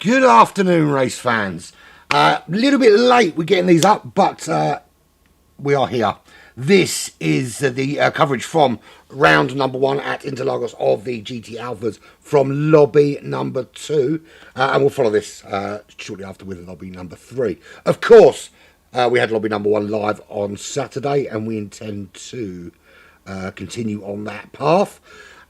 Good afternoon, race fans. A little bit late we're getting these up, but we are here. This is the coverage from round number 1 at Interlagos of the GT Alphas from lobby number 2. And we'll follow this shortly after with lobby number 3. Of course, we had lobby number 1 live on Saturday, and we intend to continue on that path.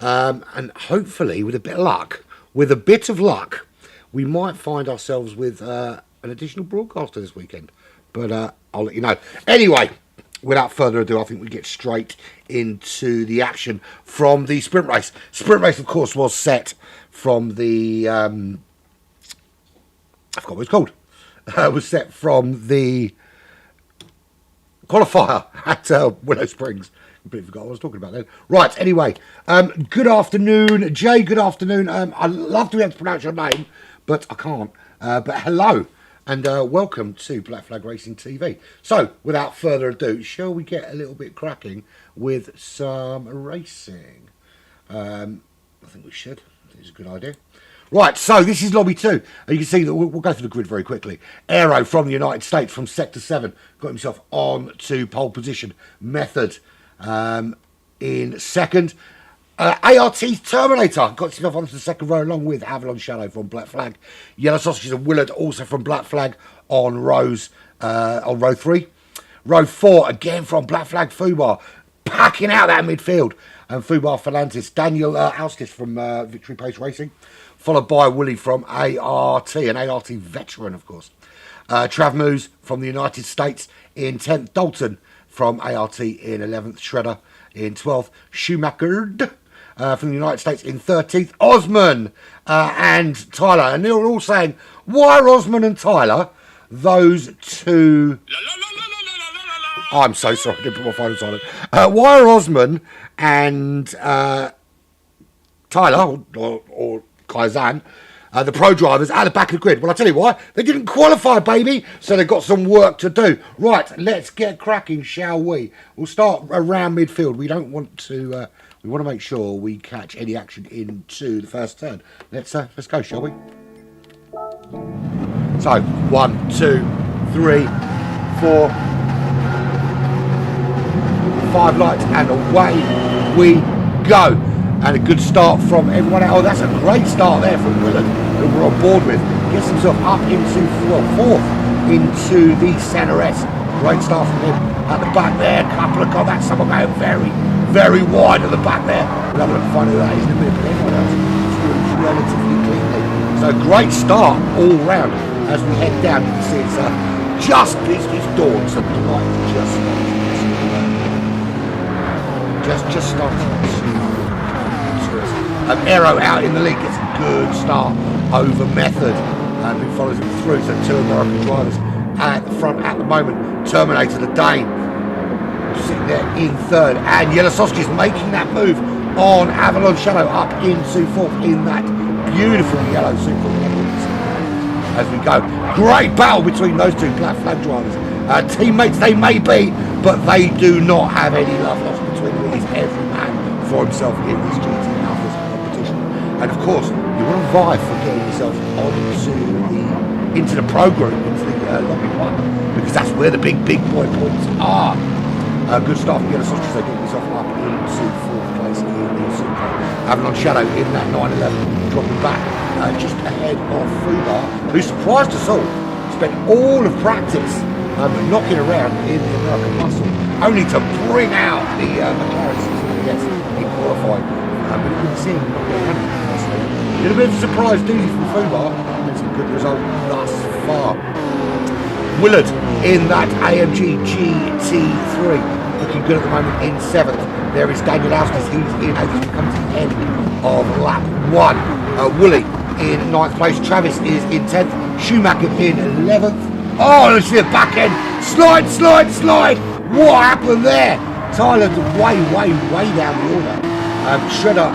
And hopefully, with a bit of luck, we might find ourselves with an additional broadcaster this weekend. But I'll let you know. Anyway, without further ado, I think we get straight into the action from the sprint race. Sprint race, of course, was set from the... I forgot what it's called. Was set from the qualifier at Willow Springs. Completely forgot what I was talking about then. Right, anyway. Good afternoon, Jay. Good afternoon. I'd love to be able to pronounce your name, but I can't. But hello, and welcome to Black Flag Racing TV. So, without further ado, shall we get a little bit cracking with some racing? I think we should. I think it's a good idea. Right, so this is lobby 2. And you can see that we'll go through the grid very quickly. Aero from the United States, from Sector 7, got himself on to pole position. Method in second. ART Terminator got himself onto the second row along with Avalon Shadow from Black Flag. Yellow Sausages and Willard also from Black Flag on row 3. Row 4 again from Black Flag Fubar, packing out that midfield. And Fubar Ferlantis, Daniel Alstis from Victory Pace Racing, followed by Willie from ART, an ART veteran of course. Trav Moose from the United States in 10th. Dalton from ART in 11th. Shredder in 12th. Schumacher from the United States in 13th. Osman and Tyler. And they were all saying, why are Osman and Tyler those two... I'm so sorry, I didn't put my phone on silent. Why are Osman and Tyler, or Kaizan, the pro drivers, at the back of the grid? Well, I'll tell you why. They didn't qualify, baby, so they've got some work to do. Right, let's get cracking, shall we? We'll start around midfield. We don't want to... we want to make sure we catch any action into the first turn. Let's go, shall we? So, 1, 2, 3, 4, 5, 5 lights, and away we go. And a good start from everyone else. Oh, that's a great start there from Willard, who we're on board with. Gets himself up into, well, 4th into the Centre S. Great start from him at the back there. Couple of that's someone going very, very wide at the back there. We'll have a look and find out who that is in a minute, but everyone else is relatively cleanly. So great start all round as we head down. You can see it's it's dawn, so the light just starting. Aero out in the lead, gets a good start over Method, who follows him through. So 2 American drivers at the front at the moment. Terminator, the Dane, sitting there in 3rd, and Yellow Sausages making that move on Avalon Shadow up into 4th in that beautiful yellow Super as we go. Great battle between those 2 black flag drivers. Teammates they may be, but they do not have any love lost between them. It is every man for himself in this GT Alphas competition. And of course, you want to vie for getting yourself into the pro group, into the lobby 1, because that's where the big boy points are. Good start from Yellow Sausages, they get yourself up into 4th place in the Super. Avalon Shadow in that 911, dropping back just ahead of Fubar, who surprised us all. Spent all of practice knocking around in the American muscle, only to bring out the McLaren 600S in qualifying. But you can see him knocking around. A little bit of a surprise doozy from Fubar, and it's a good result thus far. Willard in that AMG GT3, looking good at the moment in 7th. There is Daniel Auskis, he's in as he comes to the end of lap 1. Woolley in 9th place, Travis is in 10th, Schumacher in 11th. Oh, let's see the back end. Slide. What happened there? Tyler's way down the order. Shredder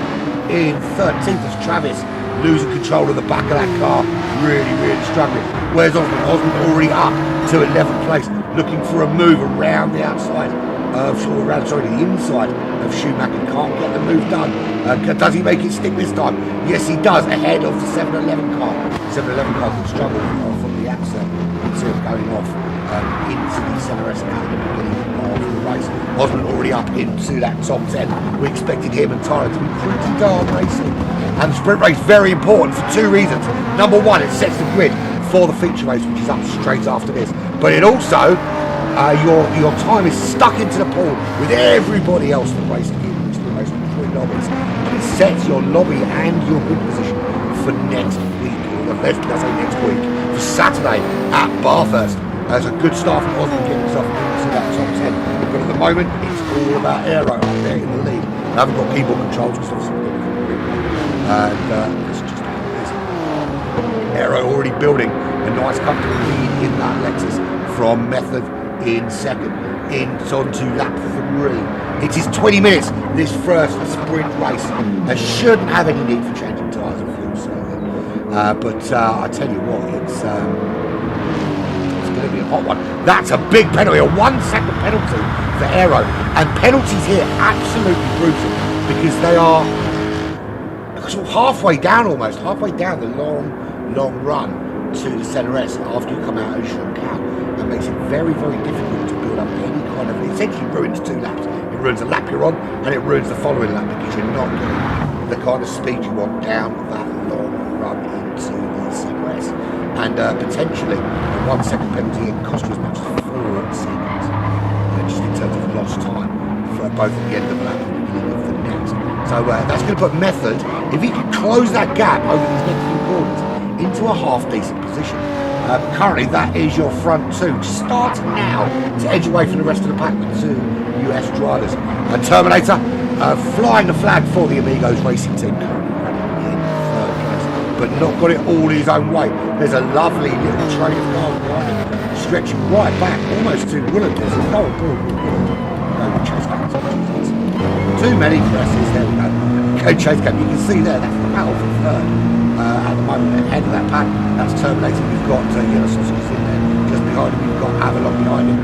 in 13th as Travis losing control of the back of that car. Really struggling. Where's Osmond? Osmond already up to 11th place, looking for a move around the outside of, the inside of Schumacher. Can't get the move done. Does he make it stick this time? Yes, he does, ahead of the 711 car. 711 car can struggle from the outset. See him going off into the Centre S at the beginning of the race. Osmond already up into that top 10. We expected him and Tyler to be pretty darn racing. And the sprint race very important for 2 reasons. Number 1, it sets the grid for the feature race, which is up straight after this. But it also, your time is stuck into the pool with everybody else that raced in the sprint race with 3 lobbies. And it sets your lobby and your grid position for next week. Let's say next week. For Saturday at Bathurst. There's a good start from Osmond getting himself into that top 10. But at the moment, it's all about Aero up there in the lead. I haven't got keyboard controls because obviously and it's just Aero already building a nice comfortable lead in that Lexus from Method in 2nd. Onto lap 3. It is 20 minutes this first sprint race. There shouldn't have any need for changing tyres and fuel service. But I tell you what, it's going to be a hot one. That's a big penalty, a 1 second penalty for Aero. And penalties here absolutely brutal because they are sort of halfway down the long run to the Centre S after you come out of Shunkow. That makes it very difficult to build up any kind of, it essentially ruins 2 laps. It ruins the lap you're on and it ruins the following lap because you're not getting the kind of speed you want down that long run into the Centre S. And potentially a 1 second penalty can cost you as much as 4 seconds, just in terms of lost time for both at the end of the lap and the beginning of the next. So that's going to put Method, if he can close that gap over these next few corners, into a half decent position. Currently that is your front 2, starting now to edge away from the rest of the pack with 2 US drivers. Terminator flying the flag for the Amigos racing team, currently running in 3rd place, but not got it all his own way. There's a lovely little train of cars behind him, stretching right back almost to Willard. There's a no chase cam. Too many presses, there we go. Chase cam, you can see there, that's the battle for 3rd. At the moment, ahead of that pack, that's Terminator. We've got Yellow Sausages in there, just behind him. We've got Avalon behind him.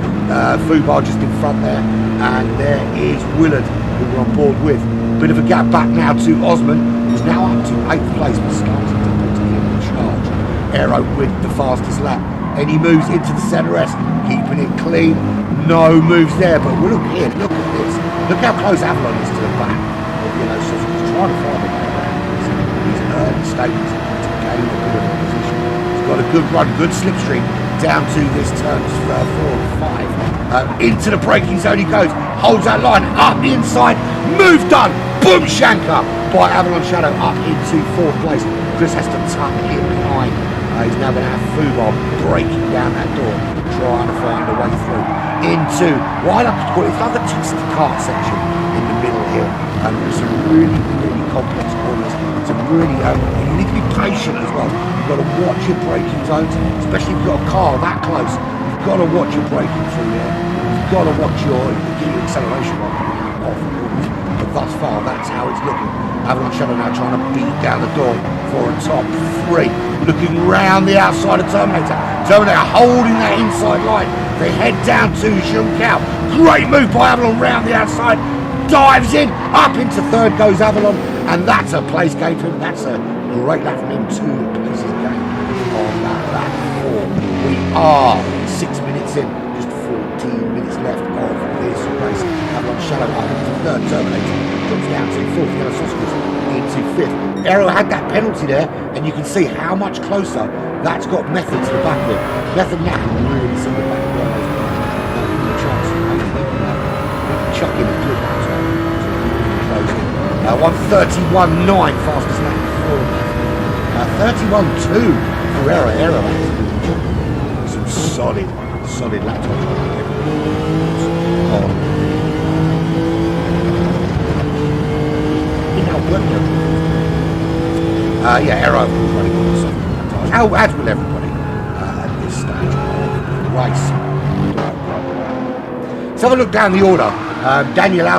Fubar just in front there, and there is Willard, who we're on board with. Bit of a gap back now to Osmond, who's now up to 8th place, but starting to put him in charge. Aero with the fastest lap, and he moves into the Centre S, keeping it clean. No moves there, but look here, look at this. Look how close Avalon is to the back. You know, so he's trying to find it around these early stages to gain a bit of a position. He's got a good run, good slipstream down to this turns 4 and 5. Into the braking zone he goes, holds that line up the inside, move done, boom shanker by Avalon Shadow up into 4th place. Chris has to tuck in behind. He's now going to have Fubar breaking down that door, trying to find a way through into what I like to call it, it's like the twisted cart section in the middle here. There's some really, really complex corners. Some really, you need to be patient as well. You've got to watch your braking zones, especially if you've got a car that close. You've got to watch your braking through there. You've got to watch your acceleration while coming out off the corners. But thus far, that's how it's looking. Avalon Shadow now trying to beat down the door for a top 3. Looking round the outside of Terminator. Terminator holding that inside line. They head down to Junkow. Great move by Avalon round the outside. Dives in. Up into 3rd goes Avalon. And that's a place gain for him. That's a great lap from him. 2 places gain on that lap 4. We are 6 minutes in. Just 14 minutes left of this race. Avalon Shadow up into 3rd. Terminator drops down to 4th. Yellow Sausages into 5th. Aero had that penalty there, and you can see how much closer that's got Method to the back of it. Method now can really see the back of one of those cars. Not even a chance. Chuck in a good lap time. Close in. 1:31.9 fastest lap for Method. 31.2 for Aero. Some solid lap time. Yeah, Aero was running on the soft. As will everybody at this stage of the race. Let's have a look down the order. Daniel, I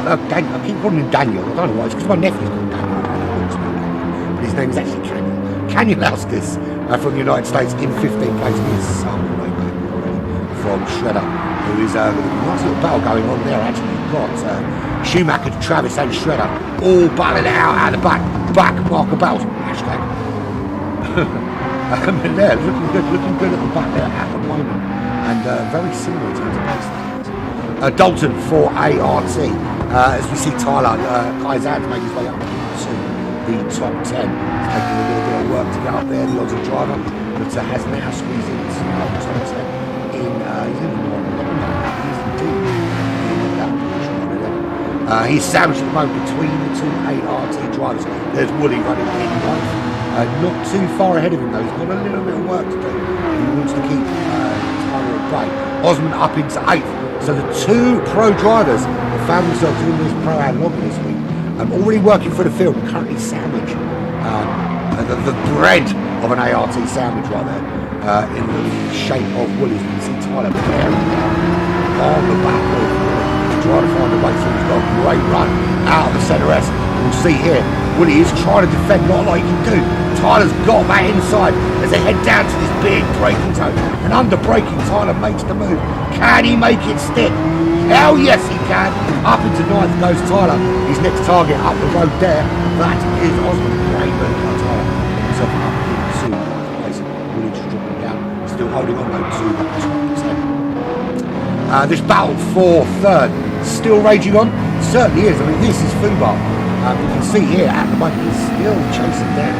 keep calling him Daniel. I don't know why. It's because my nephew's called Daniel. But his name is actually Canyon. Canyon Lauskas from the United States in 15th place. He is some way back already from Shredder, who is a nice little battle going on there. Actually, you've got Schumacher, Travis, and Shredder all battling it out at the back. Marker battles. Hashtag. There, looking good at the back there at the moment, and very similar in terms of pace. Dalton for ART. As we see Tyler Kaizad make his way up to the top 10. He's taking a little bit of work to get up there, the Aussie driver, but has now squeezed into the top 10 in he's in the 11 now. He is indeed in that position. He's sandwiched at the moment between the 2 ART drivers. There's Woody running in 1st. Not too far ahead of him though, he's got a little bit of work to do. He wants to keep Tyler at bay. Osman up into 8th. So the 2 pro drivers have found themselves in this pro-am lobby this week. Already working for the field, currently sandwich. The bread of an ART sandwich right there in the shape of Woolies. You can see Tyler bearing down on the back of trying to find a way through. He's got a great run out of the centre S. We'll see here, Woody is trying to defend not like he can do. Tyler's got that inside as they head down to this big braking zone. And under braking, Tyler makes the move. Can he make it stick? Hell yes he can. Up into 9th goes Tyler. His next target up the road there. That is Osman. Great move by Tyler. Himself up into 9th place. Woody just dropping down. Still holding on though to the top 10. This battle for 3rd still raging on. It certainly is. I mean, this is Fubar. You can see here at the moment he's still chasing down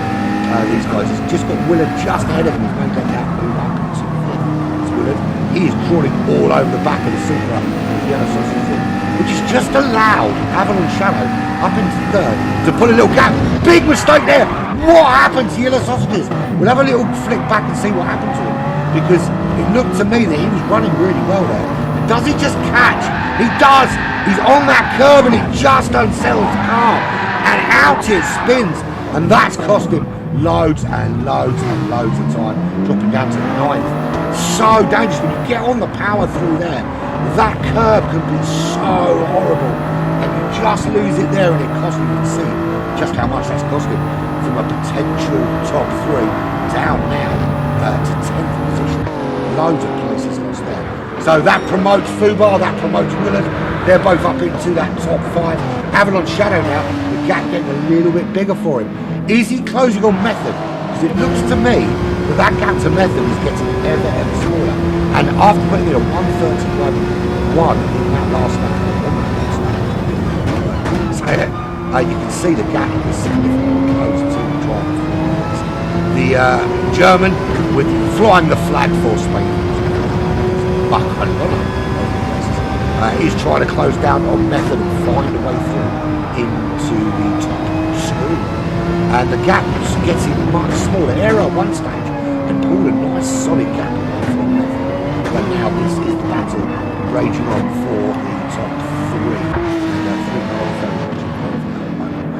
these guys. He's just got Willard just ahead of him. He's going to take that move up into 4th. Willard. He is crawling all over the back of the Supra with Yellow Sausages in, which has just allowed Avalon Shadow up into 3rd to put a little gap. Big mistake there. What happened to Yellow Sausages? We'll have a little flick back and see what happened to him, because it looked to me that he was running really well there. Does he just catch? He does. He's on that curb and it just unsettles the car. And out it spins. And that's cost him loads and loads and loads of time. Dropping down to 9th. So dangerous when you get on the power through there. That curb can be so horrible. And you just lose it there and it costs him. You can see just how much that's cost him. From a potential top 3 down now to 10th position. Loads of places lost there. So that promotes Fubar, that promotes Willard. They're both up into that top 5. Avalon Shadow now, the gap getting a little bit bigger for him. Is he closing on Method? Because it looks to me that gap to Method is getting ever smaller. And after putting in a 1:31.1 in that last lap, you can see the gap is significantly close to the driver. The German with flying the flag for Spain. He's trying to close down on method and find a way through into the top two. And the gap gets him much smaller. Aero at one stage and pulled a nice solid gap away from method. But now this is the battle raging on for the top three.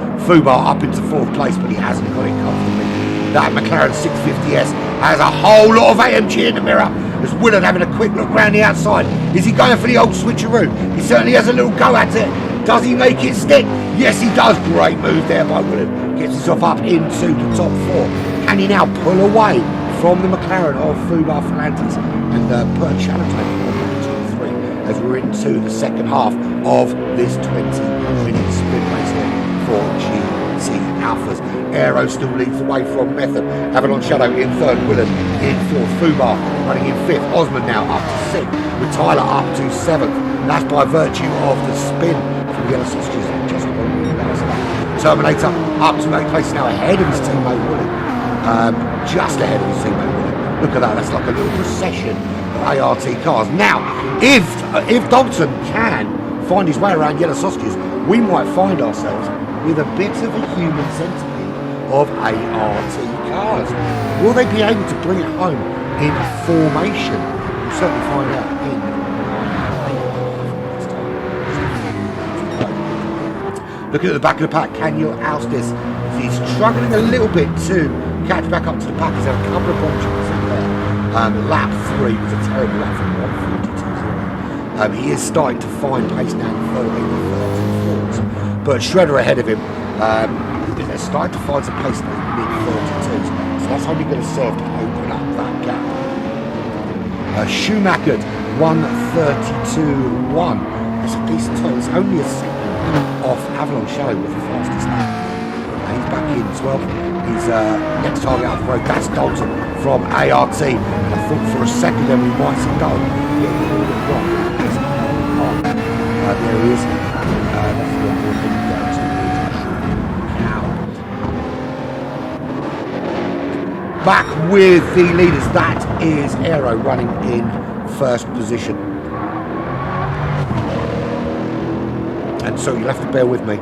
And Fubar up into fourth place, but he hasn't got it comfortably. That McLaren 650S has a whole lot of AMG in the mirror. As Willard having a quick look round the outside. Is he going for the old switcheroo? He certainly has a little go at it. Does he make it stick? Yes, he does. Great move there by Willard. Gets himself up into the top four. Can he now pull away from the McLaren of Fubar Ferrantes and put a challenge on the GT3 as we're into the second half of this 20-minute sprint race here for GT Alphas. Aero still leads away from Method. Avalon Shadow in third, Willard in fourth, Fubar running in fifth, Osman now up to sixth, with Tyler up to seventh. And that's by virtue of the spin from Yellow Sausages just on the last lap. Terminator up to eighth place now ahead of his teammate Willard. Just ahead of his teammate Willard. Look at that, that's like a little procession of ART cars. Now, if Dalton can find his way around Yellow Sausages, we might find ourselves with a bit of a human centipede of ART cars. Will they be able to bring it home in formation? We'll certainly find out in looking at the back of the pack, can you oust this? He's struggling a little bit to catch back up to the pack. He's had a couple of bomb shots in there. Lap 3 was a terrible lap from 142.0. He is starting to find pace now in the 34s, but Shredder ahead of him. They're starting to find some pace in the mid-32s, so that's only going to serve to open up that gap. Schumacher 132.1. That's a decent time. It's only a second off Avalon Shadow with the fastest lap. He's back in 12th. He's next target up the road. That's Dalton from ART. And I thought for a second then we might see Dalton getting all the wrong. There he is. That's the one down to back with the leaders. That is Aero running in first position. And so you'll have to bear with me.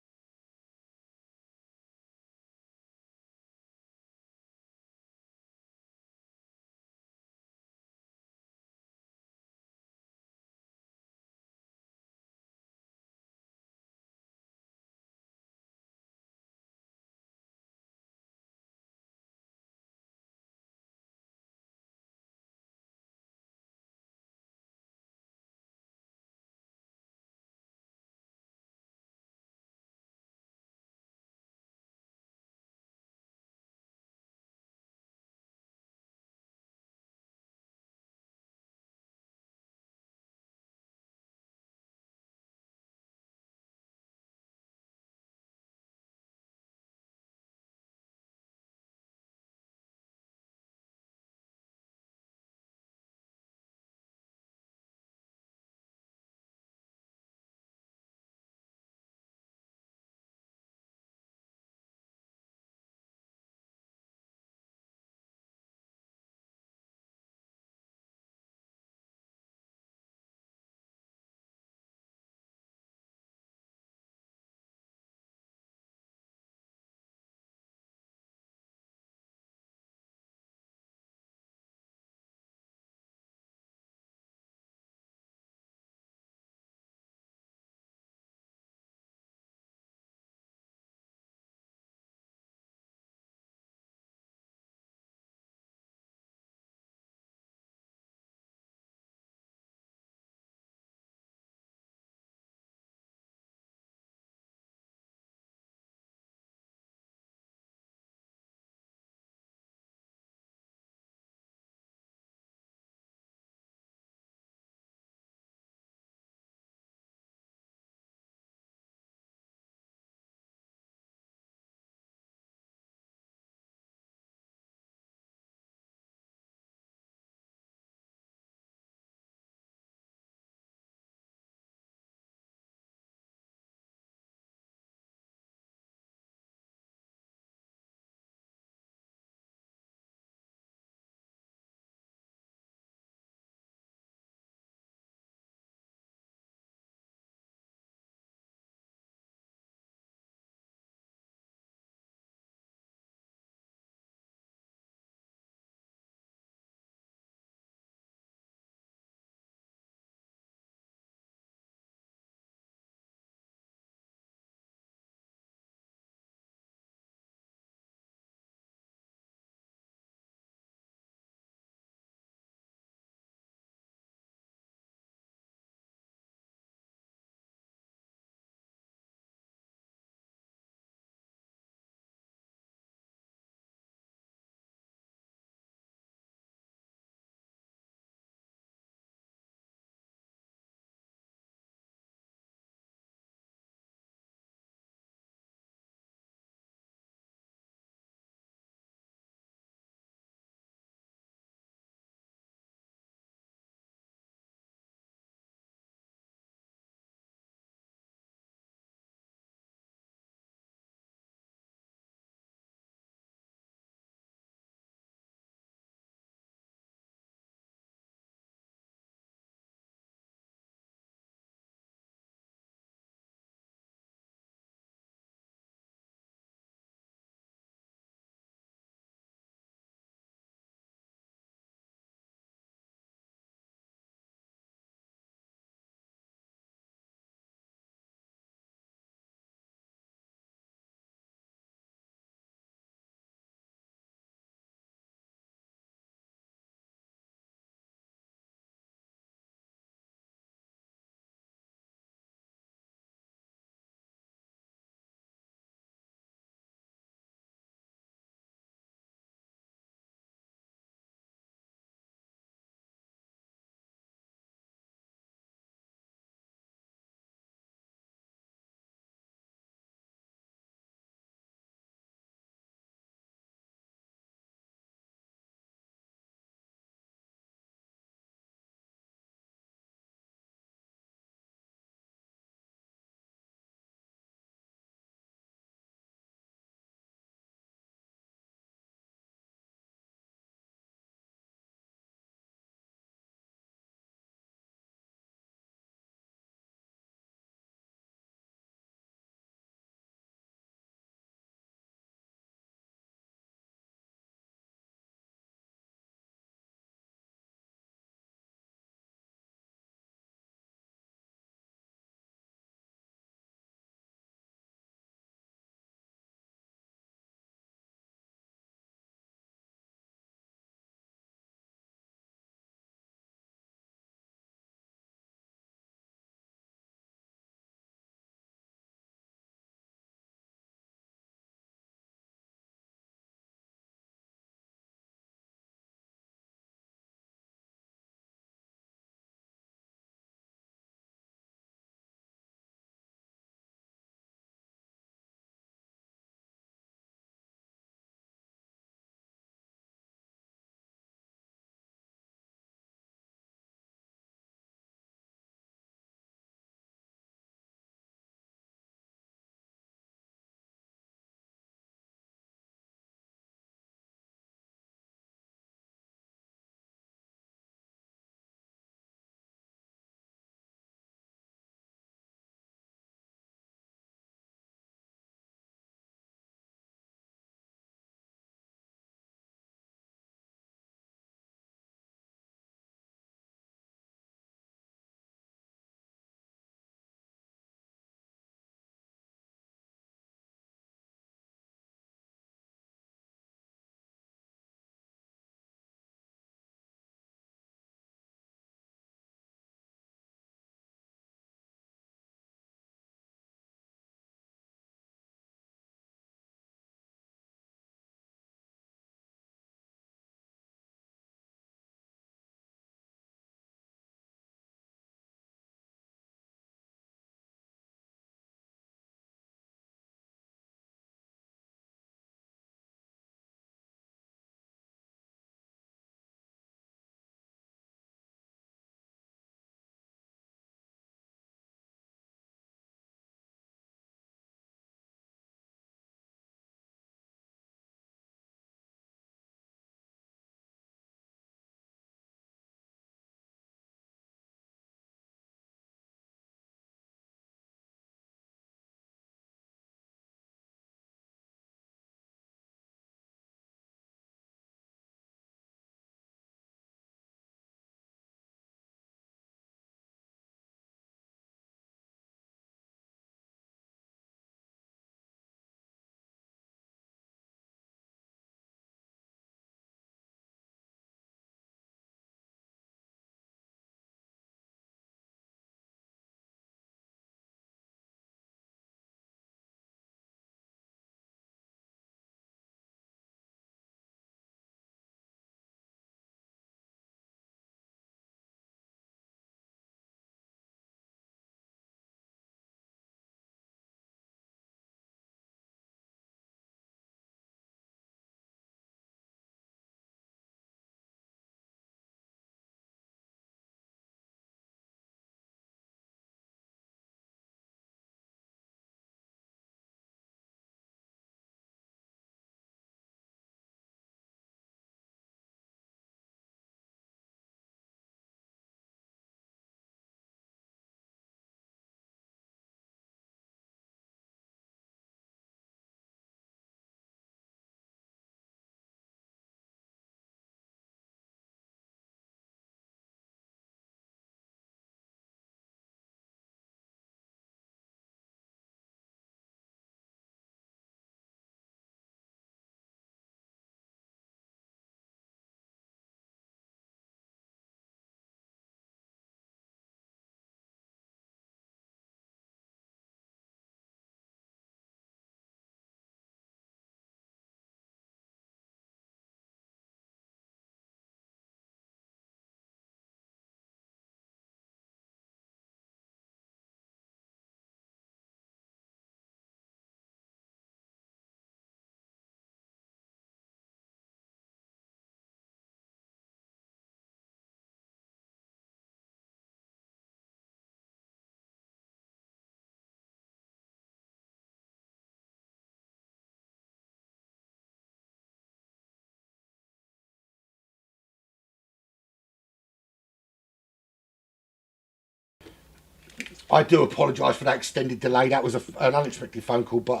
I do apologise for that extended delay. That was an unexpected phone call, but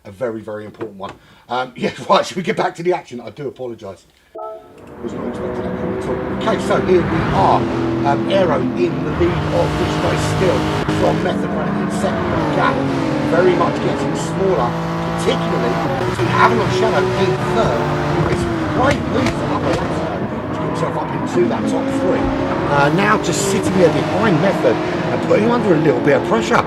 a very, very important one. Yeah, right, should we get back to the action? I do apologise. Was not expecting that call at all. Okay, so here we are. Aero in the lead of this race still, from Method running in second, but the gap very much getting smaller, particularly between Avalon Shadow in third. It's great move for Upper Lasso to get himself up into that top three. Now just sitting there behind Method and putting him under a little bit of pressure.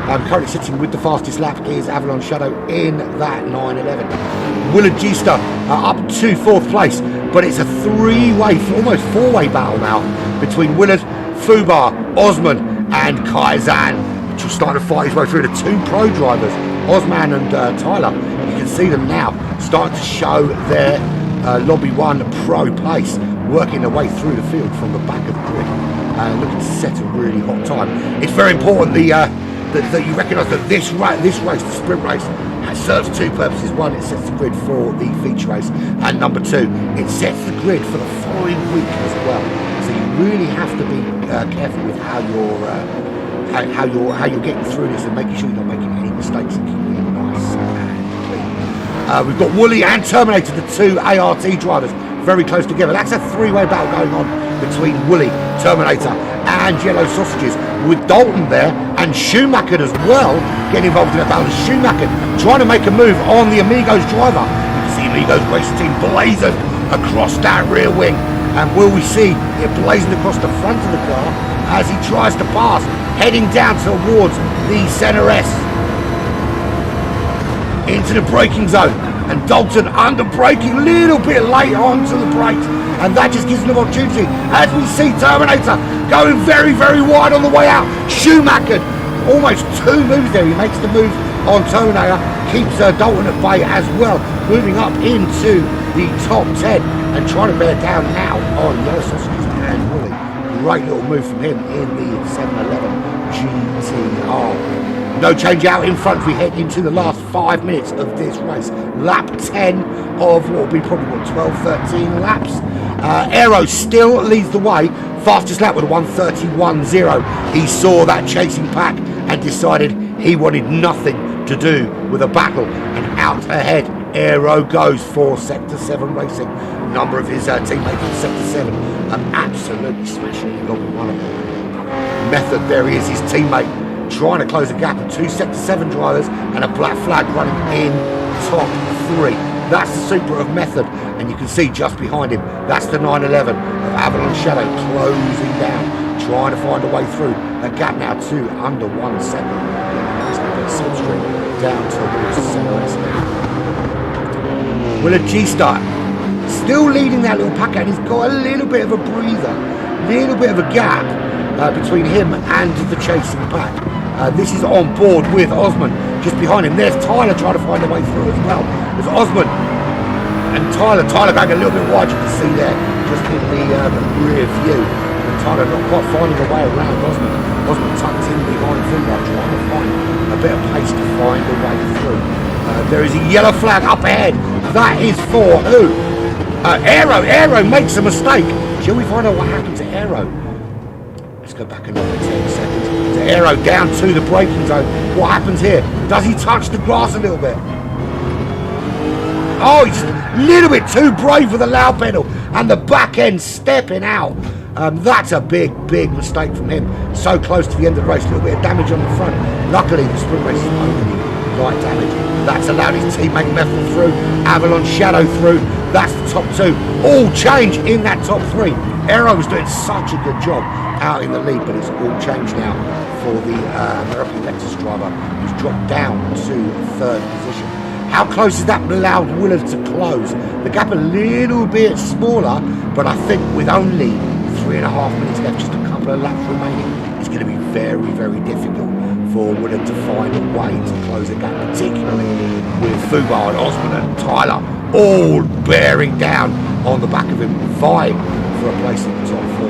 Currently sitting with the fastest lap is Avalon Shadow in that 9:11. Willard G-Star up to fourth place, but it's a three-way, almost four-way battle now between Willard, Fubar, Osman and Kaizan, which will start to fight his way through the two pro drivers, Osman and Tyler. You can see them now starting to show their Lobby 1 pro pace, working their way through the field from the back of the grid, looking to set a really hot time. It's very important that you recognise that this race, the sprint race, serves two purposes. One, it sets the grid for the feature race, and number two, it sets the grid for the following week as well. So you really have to be careful with how you're getting through this and making sure you're not making any mistakes and keeping it nice and clean. We've got Wooly and Terminator, the two ART drivers, very close together. That's a three-way battle going on between Wooly, Terminator and Yellow Sausages, with Dalton there and Schumacher as well getting involved in that battle. Schumacher trying to make a move on the Amigos driver. You can see Amigos racing team blazing across that rear wing, and will we see it blazing across the front of the car as he tries to pass, heading down towards the Center S into the braking zone, and Dalton under braking a little bit late onto the brakes, and that just gives them an opportunity as we see Terminator going very, very wide on the way out. Schumacher, almost two moves there. He makes the move on Terminator, keeps Dalton at bay as well, moving up into the top 10 and trying to bear down now on Yellow Sausages and Wooly. Great little move from him in the 711 GT3. No change out in front. We head into the last 5 minutes of this race. Lap 10 of what will be probably 12-13 laps. Aero still leads the way. Fastest lap with a 1:31.0. He saw that chasing pack and decided he wanted nothing to do with a battle. And out ahead, Aero goes for Sector 7 racing. A number of his teammates in Sector 7 absolutely smashing Lobby 1 of them. Method, there he is, his teammate, trying to close a gap of two Sector 7 drivers and a black flag running in top 3. That's the super of Method, and you can see just behind him, that's the 911 of Avalon Shadow closing down, trying to find a way through. A gap now to under 1 second. That's going to be slipstream down towards the center. Willard G-Star still leading that little pack, and he's got a little bit of a breather, little bit of a gap between him and the chasing pack. This is on board with Osman just behind him. There's Tyler trying to find a way through as well. There's Osman and Tyler going a little bit wide, you can see there, just in the rear view. And Tyler not quite finding a way around Osman. Osman tucked in behind Fubar, trying to find a bit of pace to find a way through. There is a yellow flag up ahead. That is for who? Aero. Aero makes a mistake. Shall we find out what happened to Aero? Let's go back another 10 seconds. To Aero down to the braking zone. What happens here? Does he touch the grass a little bit? Oh, he's a little bit too brave with the loud pedal, and the back end stepping out. That's a big mistake from him. So close to the end of the race, a little bit of damage on the front. Luckily, the sprint race is only light damage. That's allowed his teammate Method through, Avalon Shadow through. That's the top 2. All change in that top 3. Aero was doing such a good job out in the lead, but it's all changed now for the American Lexus driver, who's dropped down to 3rd position. How close is that allowed Willard to close? The gap a little bit smaller, but I think with only 3.5 minutes left, just a couple of laps remaining, it's going to be very, very difficult for Willard to find a way to close the gap, particularly with Fubar and Osman and Tyler all bearing down on the back of him, vying for a place in the top 4.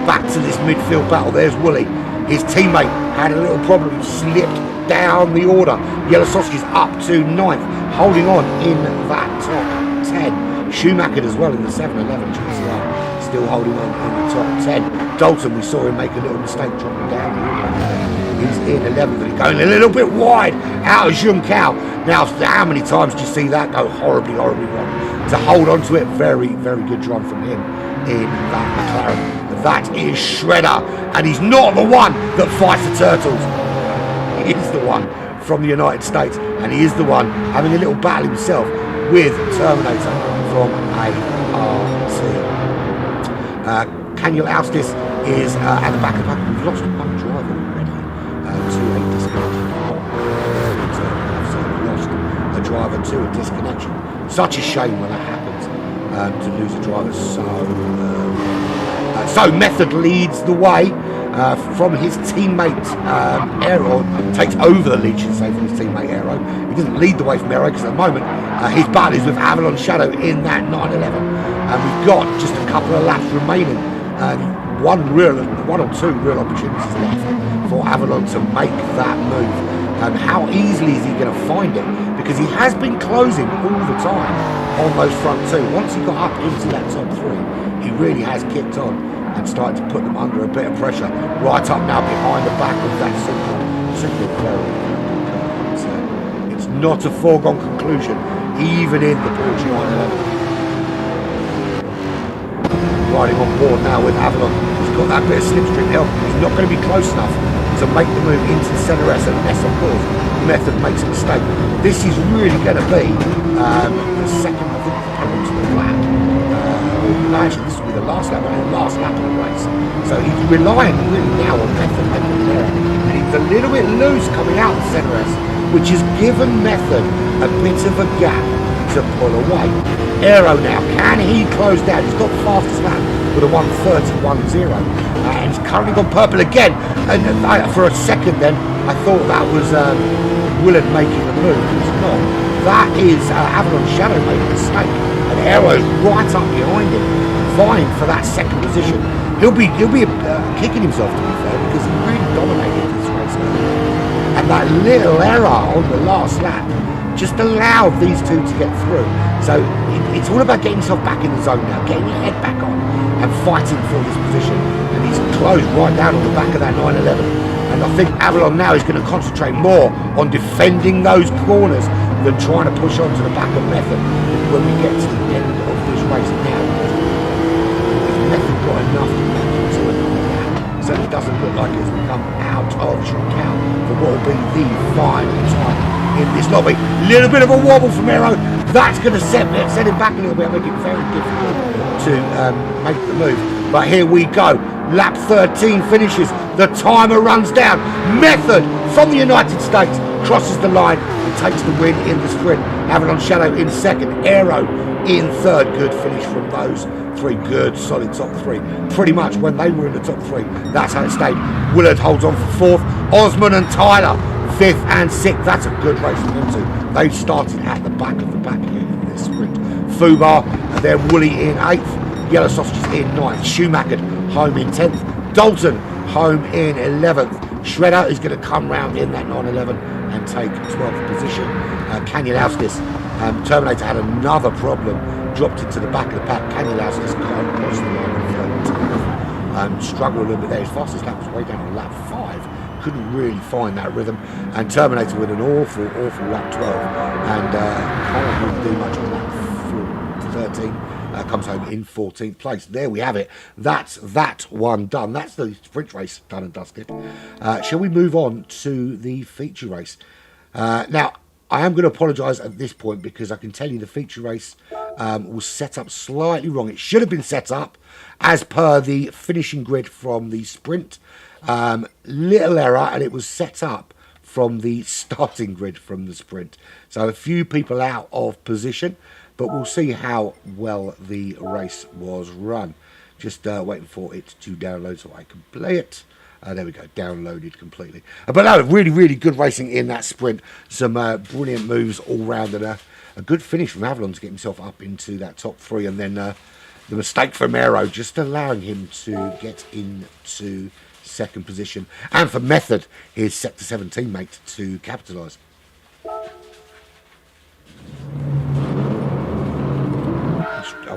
Back to this midfield battle. There's Wooly. His teammate had a little problem, slipped down the order. Yellow Sausages up to 9th, holding on in that top 10. Schumacher as well in the 711 GTR, still holding on in the top 10. Dalton, we saw him make a little mistake dropping down here. He's in 11th, but he's going a little bit wide out of Junkao. Now, how many times do you see that go horribly, horribly wrong? To hold on to it, very, very good drive from him in that McLaren. That is Shredder, and he's not the one that fights the turtles. He is the one from the United States, and he is the one having a little battle himself with Terminator from ART. Daniel Alstis is at the back of the pack. We've lost one driver already to a disconnection. So we lost a driver to a disconnection. Such a shame when that happens, to lose a driver so Method leads the way from his teammate Aero, takes over the lead, should say, from his teammate Aero. He doesn't lead the way from Aero because at the moment his battle is with Avalon Shadow in that 911. And we've got just a couple of laps remaining. One or two real opportunities left for Avalon to make that move. How easily is he going to find it? Because he has been closing all the time on those front two. Once he got up into that top three, he really has kicked on and started to put them under a bit of pressure. Right up now behind the back of that super very good. It's not a foregone conclusion, even in the Porsche 911. Riding on board now with Avalon. He's got that bit of slipstream help. He's not going to be close enough to make the move into the centre S unless, of course, Method makes a mistake. This is really going to be the second, I think, penultimate lap. Actually, this will be the last lap, the last lap of the race. So he's relying really now on Method making it there. And he's a little bit loose coming out the centre S, which has given Method a bit of a gap to pull away. Aero now, can he close down? He's got the fastest lap with a 1:31.0, and he's currently gone purple again. And for a second then, I thought that was Willard making the move. It's not. That is Avalon Shadow making a mistake, and Aero's right up behind him, vying for that second position. He'll be kicking himself, to be fair, because he really dominated this race. And that little error on the last lap just allowed these two to get through. So it's all about getting yourself back in the zone now, getting your head back on and fighting for this position. And he's closed right down on the back of that 911. And I think Avalon now is going to concentrate more on defending those corners than trying to push on to the back of Method when we get to the end of this race now. If Method got enough to make it to another lap, so it doesn't look like it's become out of Junkao for what will be the final time in this lobby. Little bit of a wobble from Aero. That's going to set him back a little bit and make it very difficult to make the move. But here we go. Lap 13 finishes. The timer runs down. Method from the United States crosses the line and takes the win in the sprint. Avalon Shadow in second. Aero in third. Good finish from those three. Good solid top three. Pretty much when they were in the top three, that's how it stayed. Willard holds on for fourth. Osman and Tyler 5th and 6th. That's a good race for them too. They started at the back of the pack here in this sprint. Fubar and then Woolley in 8th. Yellow Sausages in 9th. Schumacher home in 10th. Dalton home in 11th. Shredder is going to come round in that 911 and take 12th position. Kanyalauskas, Terminator had another problem, dropped it to the back of the pack. Kanyalauskas can't cross the line of struggled a little bit there. His fastest lap was way down on lap 5. Couldn't really find that rhythm. And Terminator with an awful lap 12. And can't really do much on lap 13. Comes home in 14th place. There we have it. That's that one done. That's the sprint race done and dusted. Shall we move on to the feature race? Now, I am going to apologise at this point because I can tell you the feature race was set up slightly wrong. It should have been set up as per the finishing grid from the sprint. Little error, and it was set up from the starting grid from the sprint. So a few people out of position. But we'll see how well the race was run. Just waiting for it to download so I can play it. There we go, downloaded completely. But no, really good racing in that sprint. Some brilliant moves all round and a good finish from Avalon to get himself up into that top 3. And then the mistake from Aero just allowing him to get into second position. And for Method, his Sector 17 mate, to capitalise.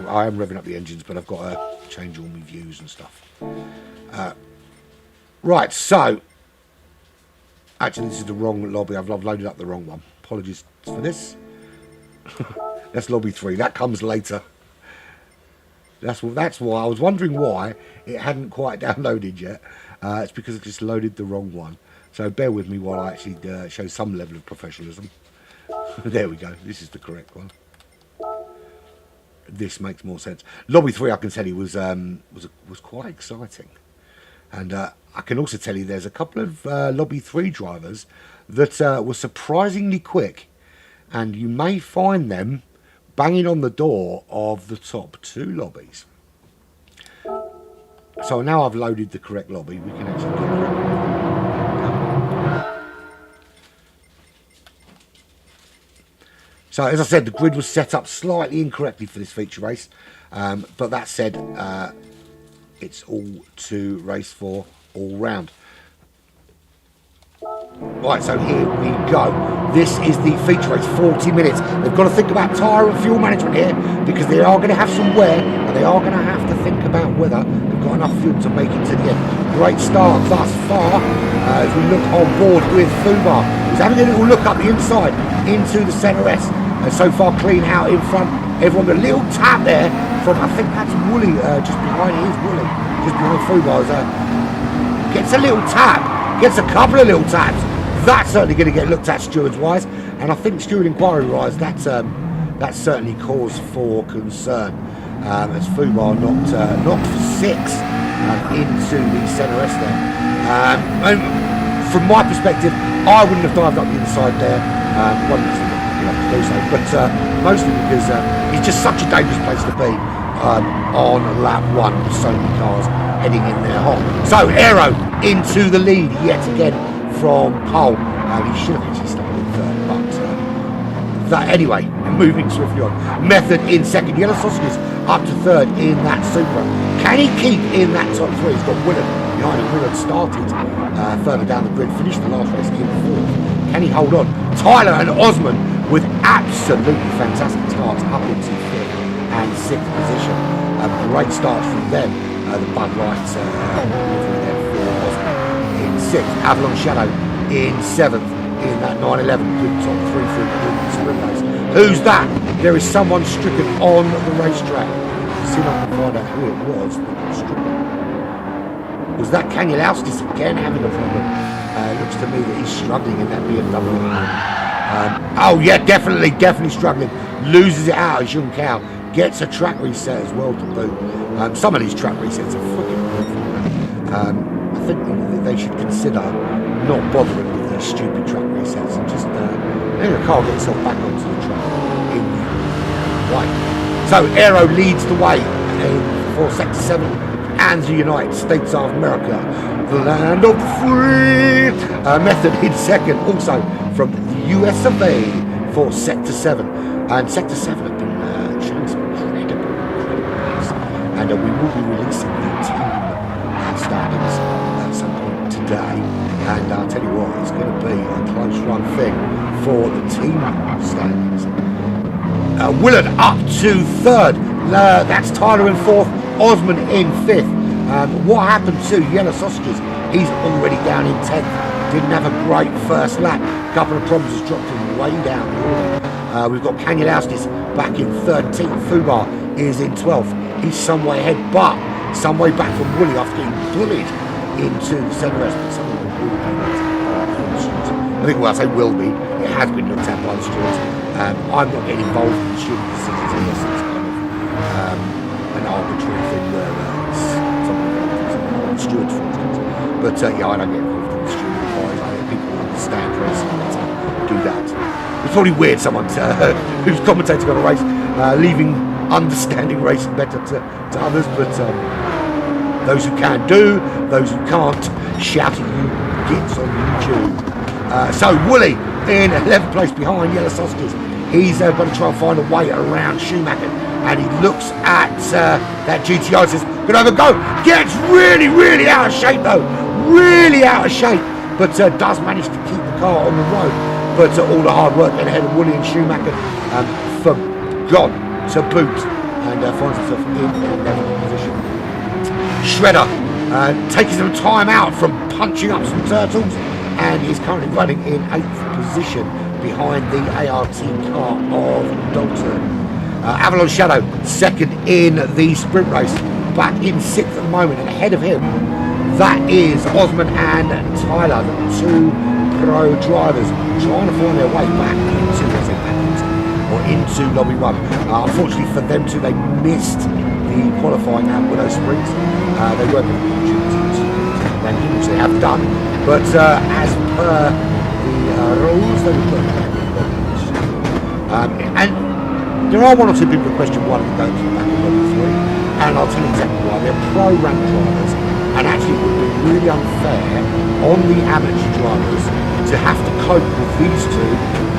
I am revving up the engines, but I've got to change all my views and stuff. Right, so actually this is the wrong lobby. I've loaded up the wrong one. Apologies for this. That's lobby 3. That comes later. That's why I was wondering why it hadn't quite downloaded yet. It's because I just loaded the wrong one. So bear with me while I actually show some level of professionalism. There we go. This is the correct one. This makes more sense. Lobby 3, I can tell you, was quite exciting. And I can also tell you there's a couple of Lobby 3 drivers that were surprisingly quick. And you may find them banging on the door of the top 2 lobbies. So now I've loaded the correct lobby. We can actually get So as I said, the grid was set up slightly incorrectly for this feature race. But that said, it's all to race for all round. Right, so here we go. This is the feature race, 40 minutes. They've got to think about tyre and fuel management here because they are going to have some wear and they are going to have to think about whether they've got enough fuel to make it to the end. Great start thus far as we look on board with Fubar. He's having a little look up the inside into the centre S. And so far clean out in front. Everyone got a little tap there from, I think that's Wooly, just behind his Wooly, just behind Fubar's. Gets a little tap. Gets a couple of little taps. That's certainly going to get looked at stewards-wise, and I think steward inquiry-wise, that's certainly cause for concern. As Fubar knocked for 6 into the centre S there. And from my perspective, I wouldn't have dived up the inside there. One because I'm not enough to do so, but mostly because it's just such a dangerous place to be on lap 1 with so many cars heading in there hot. So Aero into the lead yet again from pole. He should have actually started in third, but that anyway, moving swiftly on. Method in second. Yellow Sausages up to third in that Supra. Can he keep in that top 3? He's got Willard behind him. Willard started further down the grid, finished the last race in fourth. Can he hold on? Tyler and Osman with absolutely fantastic starts up into fifth and sixth position. Great starts from them. The Bud Lights in sixth. Avalon Shadow in seventh in that 911. Good top 3 through the sprint race. Who's that? There is someone stricken on the racetrack. See if I can find out who it was that was stricken. Was that Kanyalauskas again having a problem? Looks to me that he's struggling in that BMW. Oh yeah, definitely struggling. Loses it out as young cow. Gets a track reset as well to boot. Some of these track resets are freaking awful. I think they should consider not bothering with these stupid track resets and just let the car get itself back onto the track in right. So Aero leads the way for Sector 7 and the United States of America, the land of the free. Method in second, also from the US of A for Sector 7. And Sector 7 have been showing some incredible pace. And we will be releasing the team standings at some point today. And I'll tell you what, it's going to be a close run thing for the team standings. Willard up to third. That's Tyler in fourth. Osman in fifth. What happened to Yellow Sausages? He's already down in 10th. Didn't have a great first lap. A couple of problems has dropped him way down the order. We've got Kanyalauskas back in 13th. Fubar is in 12th. He's some way ahead, but some way back from Wooly after getting bullied into the centre S. But something will be I think, well, I say will be. It has been looked at by the stewards. I'm not getting involved in the steward decisions. I guess it's kind of an arbitrary thing where it's something like stewards, for instance. But yeah, I don't get involved in the steward advice. I think people understand racing better do that. It's probably weird someone who's commentating on a race leaving understanding racing better to others, but those who can do, those who can't, shout at you gits on YouTube. So Wooly in 11th place behind Yellow Sausages. He's going to try and find a way around Schumacher, and he looks at that GTI and says, gonna have a go. Gets really out of shape though, really out of shape, but does manage to keep the car on the road. But all the hard work getting ahead of Wooly and Schumacher forgot to boot, and finds himself in 11th position. Shredder taking some time out from punching up some turtles, and he's currently running in 8th position behind the ART car of Dalton. Avalon Shadow, 2nd in the sprint race, back in 6th at the moment, and ahead of him, that is Osman and Tyler, the 2 pro drivers, trying to find their way back into Lobby 1. Unfortunately for them two, they missed the qualifying at Willow Springs. They weren't going to be opportunities than him, which they have done, but as per the rules, they were put back and there are 1 or 2 people who question why they don't come back in Lobby 3, and I'll tell you exactly why. They're pro-rank drivers, and actually it would be really unfair on the amateur drivers to have to cope with these two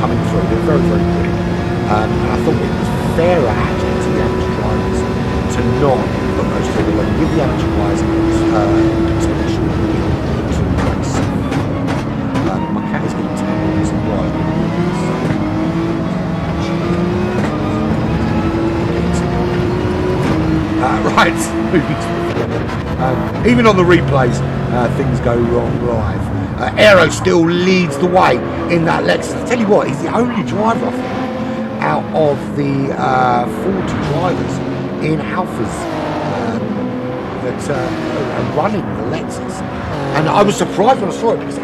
coming through. They're very, very quick. And I thought it was fairer actually to the amateur drivers to not put those two along, give the amateur guys potential to race. My cat is getting tangled in some wires. Right, even on the replays, things go wrong live. Aero still leads the way in that Lexus. I tell you what, he's the only driver, I think, out of the 40 drivers in Alphas that are running the Lexus. And I was surprised when I saw it, because it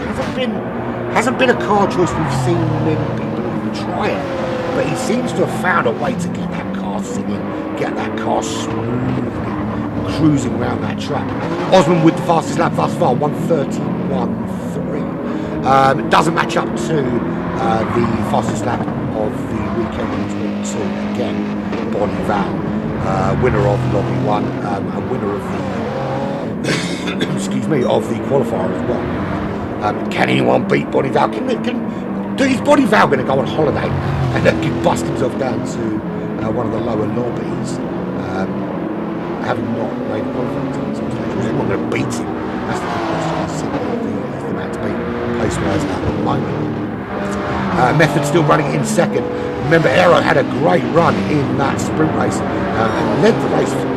hasn't been a car choice we've seen many people even try it. But he seems to have found a way to get that car singing, get that car smoothly cruising around that track. Osman with the fastest lap thus far, 1:31.3. It doesn't match up to the fastest lap of the weekend, 1:22. Again, Bonnie Val, winner of Lobby 1, and winner of the excuse me, of the qualifier as well. Can anyone beat Bonnie Val? Is Bonnie Val going to go on holiday and bust himself down to one of the lower lobbies, having not made a qualifying time? Is anyone going to beat him? That's the question. He's the man to beat pace-wise at the moment. Method still running in 2nd. Remember, Aero had a great run in that sprint race and led the race for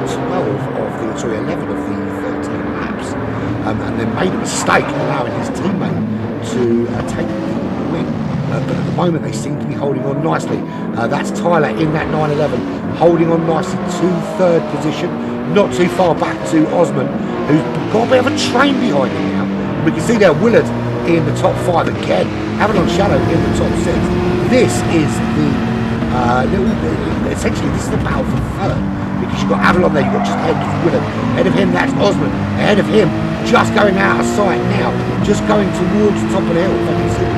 11 of the 13 laps, and then made a mistake allowing his teammate to take the win. But at the moment they seem to be holding on nicely. That's Tyler in that 911, holding on nicely to 3rd position, not too far back to Osman, who's got a bit of a train behind him now. We can see there Willard in the top 5 again, Avalon Shadow in the top 6. This is the essentially this is the battle for 3rd, because you've got Avalon there, you've got just ahead of Willard, ahead of him that's Osman, ahead of him, just going out of sight now, just going towards the top of the hill. If I can see the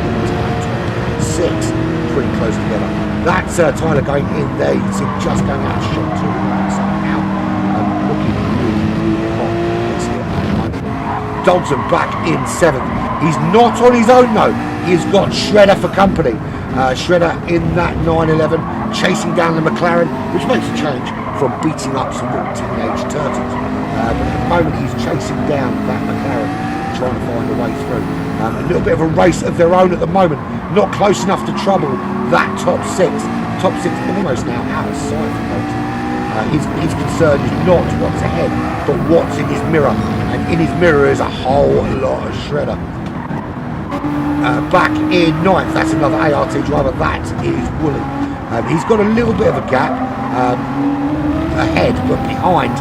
6, pretty close together. That's Tyler going in there. You can see him just going out shot to the right side now. Looking really hot. Dalton back in 7th. He's not on his own though. He's got Shredder for company. Shredder in that 911, chasing down the McLaren, which makes a change from beating up some little teenage turtles. But at the moment he's chasing down that McLaren, trying to find a way through. A little bit of a race of their own at the moment, not close enough to trouble that top 6. Top 6 almost now out of sight for Dalton. His concern is not what's ahead, but what's in his mirror, and in his mirror is a whole lot of Shredder. Back in 9th, that's another ART driver, that is Woolley. He's got a little bit of a gap ahead, but behind,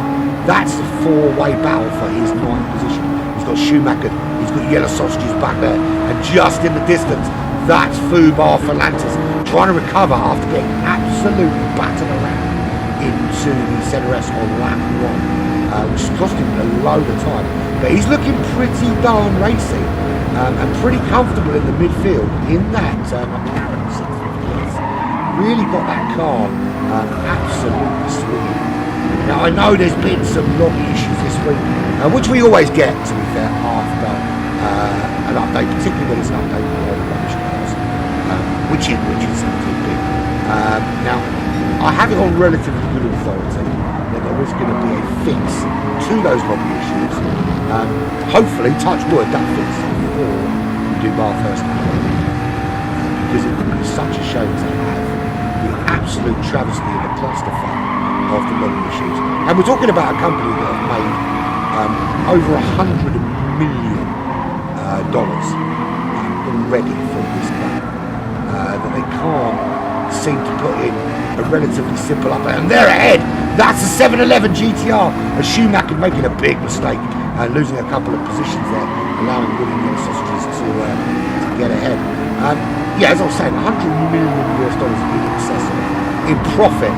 that's the 4-way battle for his 9th position. He's got Schumacher, he's got Yellow Sausages back there, and just in the distance, that's Fubar for Lantis, trying to recover after getting absolutely battered around into the Centre S on lap 1, which has cost him a load of time. But he's looking pretty darn racy and pretty comfortable in the midfield in that McLaren 650S. Really got that car absolutely swinging. Now I know there's been some lobby issues this week, which we always get, to be fair, after an update, particularly when it's an update on rubbish cars, which is something big. Now, I have it on relatively good authority that there is going to be a fix to those lobby issues. Hopefully, touch wood, that fix before we do Bathurst, because it would be such a shame to have the absolute travesty and the clusterfuck of the lobby issues. And we're talking about a company that have made a over $100 million already from this game that they can't seem to put in a relatively simple update. And they're ahead. That's a 711 GTR. Schumacher making a big mistake and losing a couple of positions there, allowing William Yellow Sausages to get ahead. Yeah, as I was saying, $100 million in excess in profit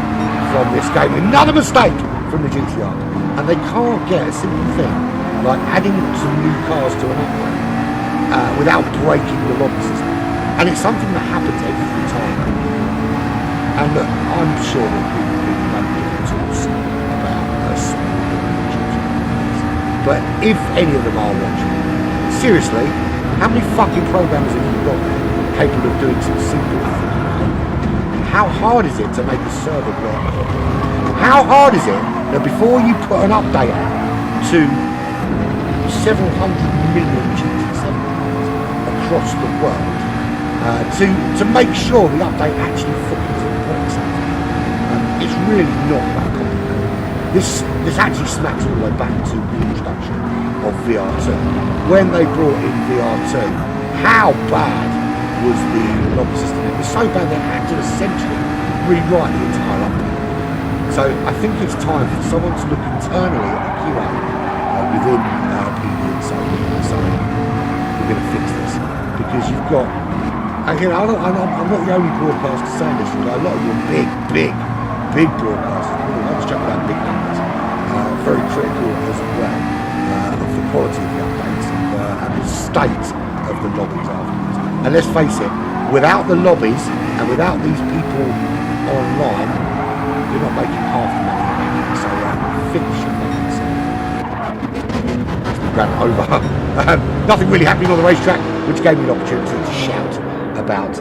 from this game. Another mistake from the GTR. And they can't get a simple thing like adding some new cars to an upgrade without breaking the lobby system. And it's something that happens every time. And look, I'm sure that people have different talks about us. But if any of them are watching, seriously, how many fucking programmers have you got capable of doing some simple thing? How hard is it to make a server work? How hard is it that before you put an update out to several hundred million GT7 across the world, to make sure the update actually fucking works? It's really not that complicated. This actually smacks all the way back to the introduction of VR2. When they brought in VR2, how bad was the lobby system? It was so bad they had to essentially rewrite the entire update. So I think it's time for someone to look internally at the QA within PD and so we're going to fix this, because you've got, again, I'm not the only broadcaster saying this, a lot of you are big broadcasters, I was talking about big numbers, very critical as well of the quality of the updates and the state of the lobbies afterwards. And let's face it, without the lobbies and without these people online, you're not making half the money you're making. So finish your money. Ran over. Nothing really happening on the racetrack, which gave me an opportunity to shout about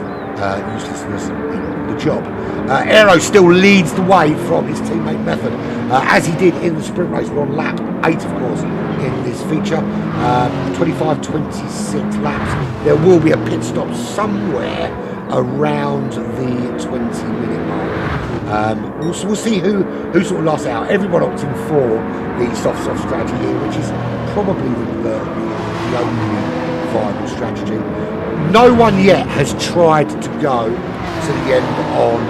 uselessness in the job. Aero still leads the way from his teammate Method, as he did in the sprint race. We're on lap 8, of course, in this feature. 25-26 laps. There will be a pit stop somewhere around the 20-minute mark. We'll see who sort of lasts out. Everyone opting for the soft strategy here, which is probably the only viable strategy. No one yet has tried to go to the end on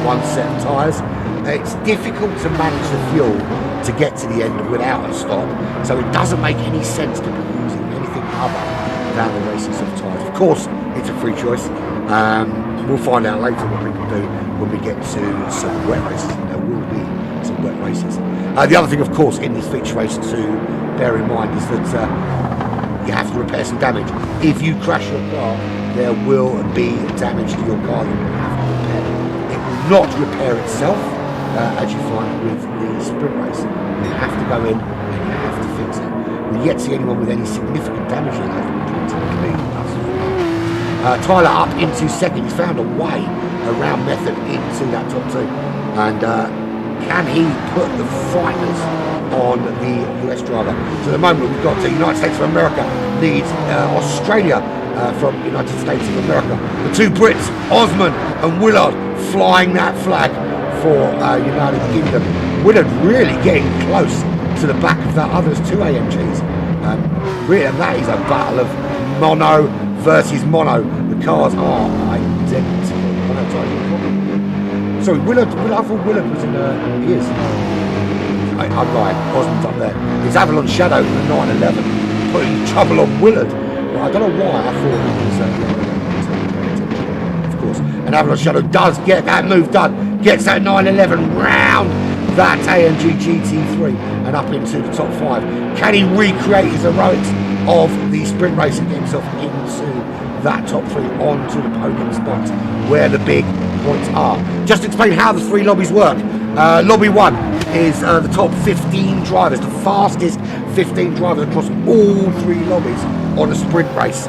one set of tyres. It's difficult to manage the fuel to get to the end without a stop, so it doesn't make any sense to be using anything other than the racing soft tyres. Of course, it's a free choice. We'll find out later what people do when we get to some wet races, and there will be some wet races. The other thing, of course, in this feature race to bear in mind is that you have to repair some damage. If you crash your car, there will be damage to your car that you have to repair. It will not repair itself, as you find with the sprint race. You have to go in and you have to fix it. We've yet to see anyone with any significant damage in that. Tyler up into second. He's found a way around Method into that top two. And can he put the frighteners on the US driver? So at the moment we've got the United States of America leads Australia from United States of America. The two Brits, Osman and Willard, flying that flag for United Kingdom. Willard really getting close to the back of that others two AMGs. Really, and that is a battle of mono versus mono. The cars are identical. Sorry, Willard, I thought Willard was in he is. I'm right, Osmond's up there. It's Avalon Shadow in the 911 putting trouble on Willard. Well, I don't know why I thought it was of course. And Avalon Shadow does get that move done, gets that 911 round that AMG GT3 and up into the top 5. Can he recreate his heroics of the sprint race and get himself into that top 3 onto the podium spots where the big points are? Just to explain how the 3 lobbies work. Lobby 1 is the top 15 drivers, the fastest 15 drivers across all 3 lobbies on a sprint race.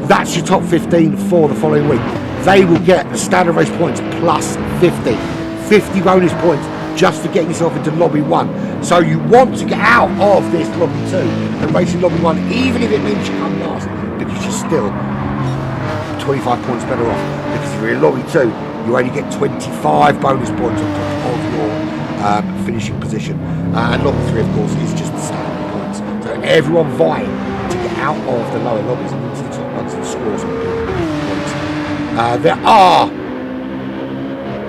That's your top 15 for the following week. They will get the standard race points plus 50 bonus points just for getting yourself into lobby 1. So you want to get out of this lobby 2 and race in lobby 1, even if it means you come last, because you're still 25 points better off. Because if you're in lobby 2, you only get 25 bonus points on top of your finishing position. And lobby 3, of course, is just the standard everyone vying to get out of the lower lobbies and into the top ones and score some good points. There are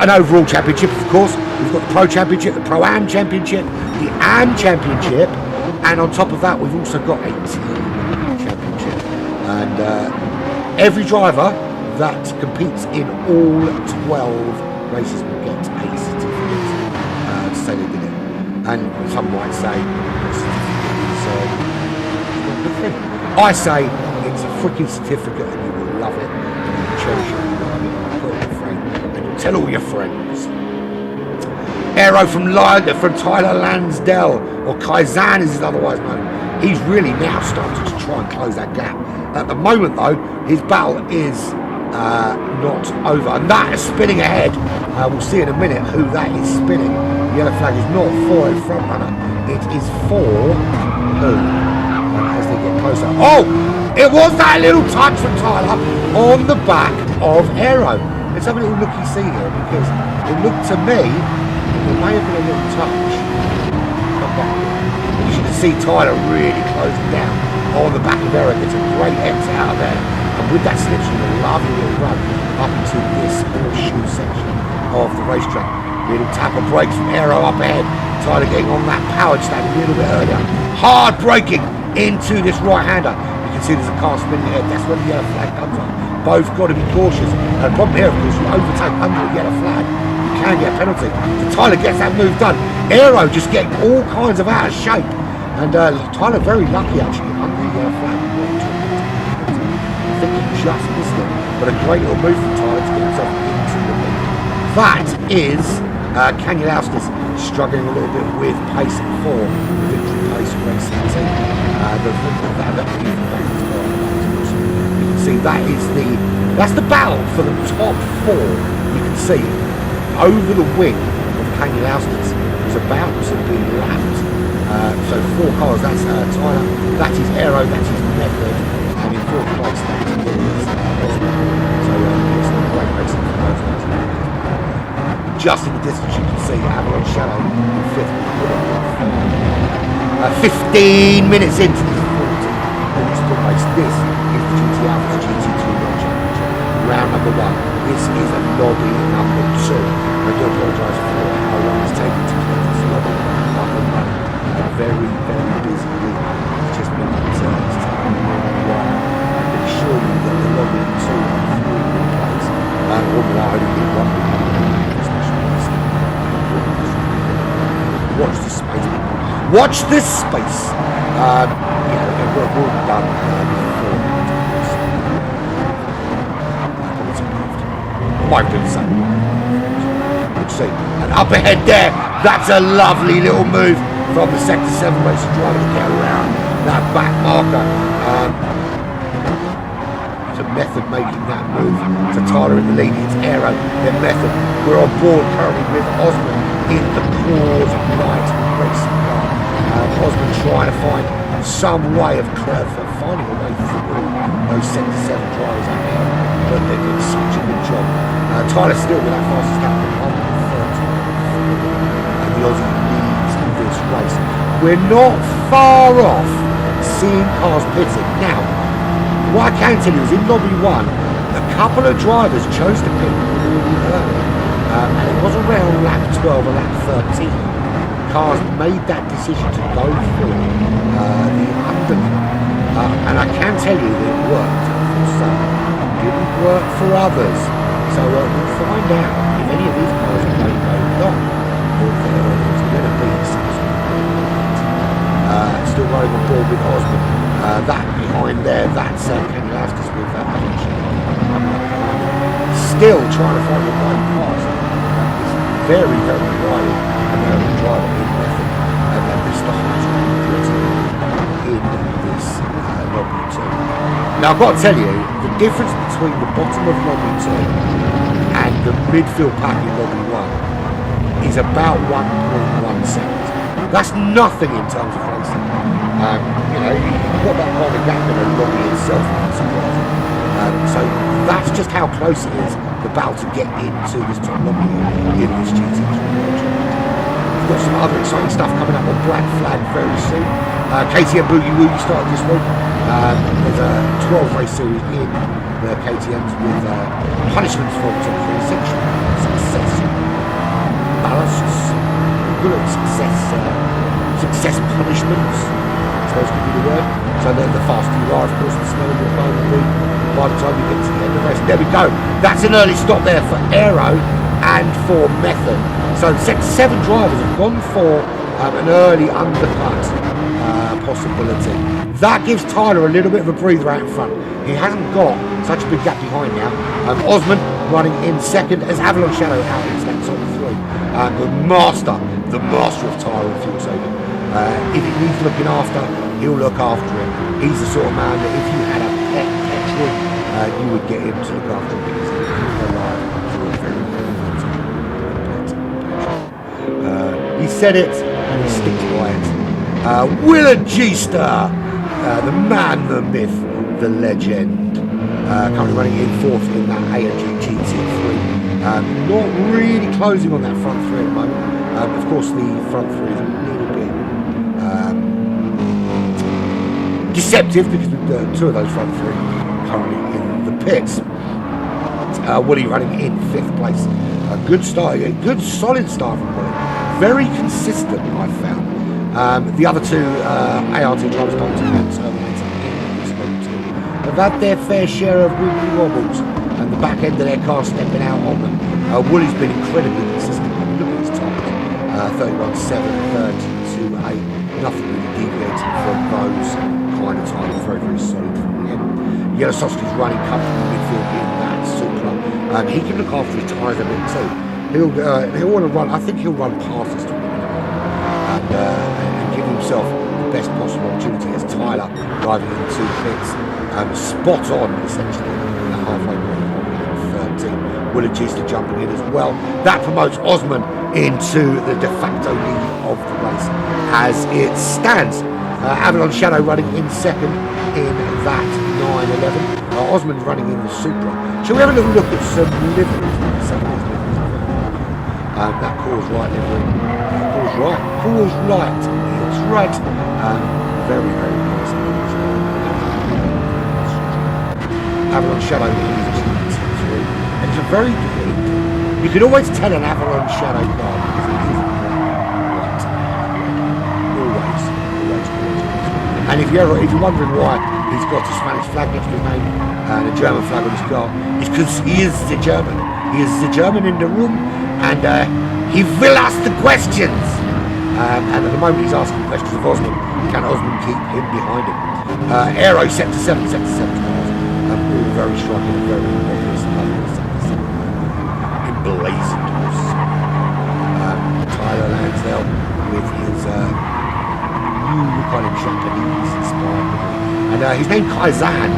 an overall championship, of course. We've got the Pro Championship, the Pro-Am Championship, the Am Championship, and on top of that, we've also got a Team Championship. And every driver that competes in all 12 races will get a certificate to say they did it. And some might say, I say it's a freaking certificate and you will love it and you will cherish it and you will put it in a frame and you'll tell all your friends. Aero from Tyler Lansdell, or Kaizen as he's otherwise known. He's really now starting to try and close that gap. At the moment though, his battle is not over, and that is spinning ahead. We'll see in a minute who that is spinning. The yellow flag is not for a front runner, it is for who? As they get closer. Oh! It was that little touch from Tyler on the back of Aero. Let's have a little looky-see here, because it looked to me there may have been a little touch. Come back here. You should see Tyler really closing down on the back of Aero. Gets a great exit out of there. And with that slipstream, a lovely little run up into this horseshoe section of the racetrack. Little tap of brakes from Aero up ahead. Tyler getting on that powered stand a little bit earlier. Hard braking into this right-hander. You can see there's a car spinning ahead. That's where the yellow flag comes on. Both got to be cautious. And the problem here, of course, you overtake under the yellow flag, you can get a penalty. So Tyler gets that move done. Aero just getting all kinds of out of shape. And Tyler very lucky actually under the yellow flag. I think he just missed it. But a great little move from Tyler to get himself into the lead. That is Kanyalauskas struggling a little bit with pace for the Victory Pace Racing team. You can see that's the battle for the top four. You can see over the wing of Kanyalauskas is about to be lapped. So 4 cars, that's Tyler, that is Aero, that is Method, and in 4th place that is Osman. So it's a great racing for those guys. Just in the distance you can see Avalon Shadow in 5th. 15 minutes into this 40 race. This is the GT Alpha's GT3 World Championship. Round number 1. This is a lobby number 2. I do apologise for how long it's taken to get this lobby up and running. A very, very busy week. It's just been it's taken a long while. I can assure you that the lobby 2 and 3 will in place. Although I only need one week. Watch this space. Watch this space. We're all done before. Might do the same. Let's see. And up ahead there, that's a lovely little move from the Sector 7 racing driver to get around that back marker. It's a Method making that move. So Tyler in the lead, it's Aero, then Method. We're on board currently with Osman in the Cause Light racing car. Osman trying to find some way of finding a way through those Sector 7 drivers out there, but they're doing such a good job. Tyler still with that fastest lap of 130, and the Aussie leads in this race. We're not far off seeing cars pitting. Now, what I can tell you is in Lobby 1, a couple of drivers chose to pit really early, and it was around lap 12 or lap 13. Cars made that decision to go for the undercut, and I can tell you that it worked for some. It didn't work for others. So we'll find out if any of these cars are going to go long, or if there's going to be some sort of still running on board with Osman. That behind there, that's Kanyalauskas with Avalon Shadow. Still trying to find the right cars. It's very, very wide American driver in Method, and this is the highest in this Lobby 2. Now I've got to tell you, the difference between the bottom of Lobby 2 and the midfield pack in Lobby 1 is about 1.1 seconds. That's nothing in terms of racing. You've got that kind of gap in a lobby itself. So that's just how close it is, the battle to get into this top lobby in this GT3 World Championship. we've got some other exciting stuff coming up on Black Flag very soon. KTM Boogie Woogie started this week. There's a 12 race series in the KTMs with punishments for essential success ballasts, good success punishments, I suppose could be the word. So the faster you are, of course, the smaller your phone will be by the time you get to the end of the race. There we go. That's an early stop there for Aero and for Method. So Sector 7 drivers have gone for an early undercut possibility. That gives Tyler a little bit of a breather out in front. He hasn't got such a big gap behind now. Osman running in second as Avalon Shadow out into that top three. The master of tyre and fuel saving. If it needs looking after, he'll look after it. He's the sort of man that if you had a pet petrol, you would get him to look after him because he's alive for a very, very long time. He said it and he sticks by it. Willard G-Star, the man, the myth, the legend. Currently running in fourth in that AMG GT3. Not really closing on that front three at the moment. Of course, the front three is a little bit deceptive because we've got two of those front three currently in the pits. Willie running in fifth place. A good start, a good solid start from Willie. Very consistent, I found. The other two ART drivers, Dalton and Terminator, have had their fair share of wibbly wobbles and the back end of their car stepping out on them. Willie's been incredibly consistent. Look at his times. 31.7, 32.8. Nothing really deviating from those kind of times. Very, very solid from him. Yellow Sausage is running comfortably in midfield in that Supra. He can look after his tyres a bit too. He'll want to run. I think he'll run past us and give himself the best possible opportunity as Tyler driving into pits. Spot on, essentially, in the halfway point on 13. Willard Gista jumping in as well. That promotes Osman into the de facto lead of the race as it stands. Avalon Shadow running in second in that 911. Osman's running in the Supra. Shall we have a little look at some liveries? That Cause Right livery. Cause Right. It's right. Very, very nice. Avalon Shadow is and it's a very good. You can always tell an Avalon Shadow car because it is right. Always. And if you're wondering why he's got a Spanish flag next to his name and a German flag on his car, it's because he is the German. He is the German in the room, and he will ask the questions. And at the moment he's asking questions of Osman. Can Osman keep him behind him? Aero sector 7 cars. All very striking and very obvious. Emblazoned. Tyler Lansdale with his new kind of Japanese inspired. And his name Kaizan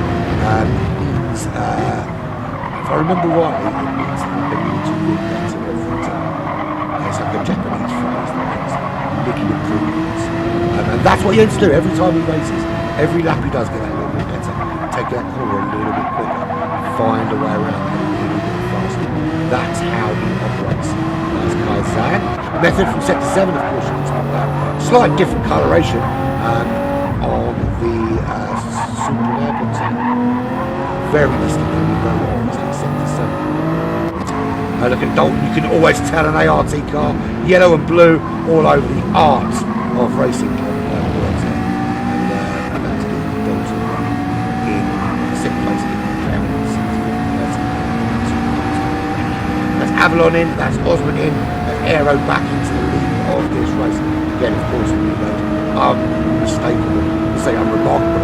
means, if I remember rightly, it means that they need to look better every time. It's like a Japanese phrase that means little improvements. And that's what he aims to do every time he races. Every lap he does get that little bit better. Take that corner a little bit quicker. Find a way around that a little bit faster. That's how he operates. That's Kaizan. Method from sector 7, of course, you can spot that. Slight different coloration on the Super Airport tank. Very distinctly, very obviously sector 7. Look at Dalton, you can always tell an ART car, yellow and blue, all over the art of racing. And that's Dalton in second place in that's Avalon in, that's Osman in, that's Aero back into the lead of this race. Again, of course, unmistakable. I say unremarkable,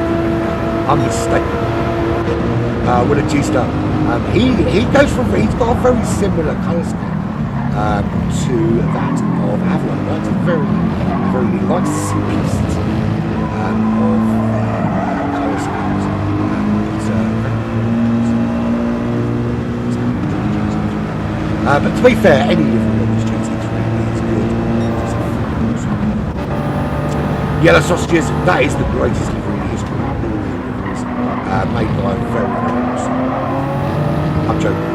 unmistakable. Willard G-Star. He goes from, he's got a very similar colour scheme to that of Avalon. That's a very, very like simplicity of colour schemes. But to be fair, any different one is GT3 is good. Yellow Sausages, that is the greatest livery in history. Made by a very, very awesome. I'm joking.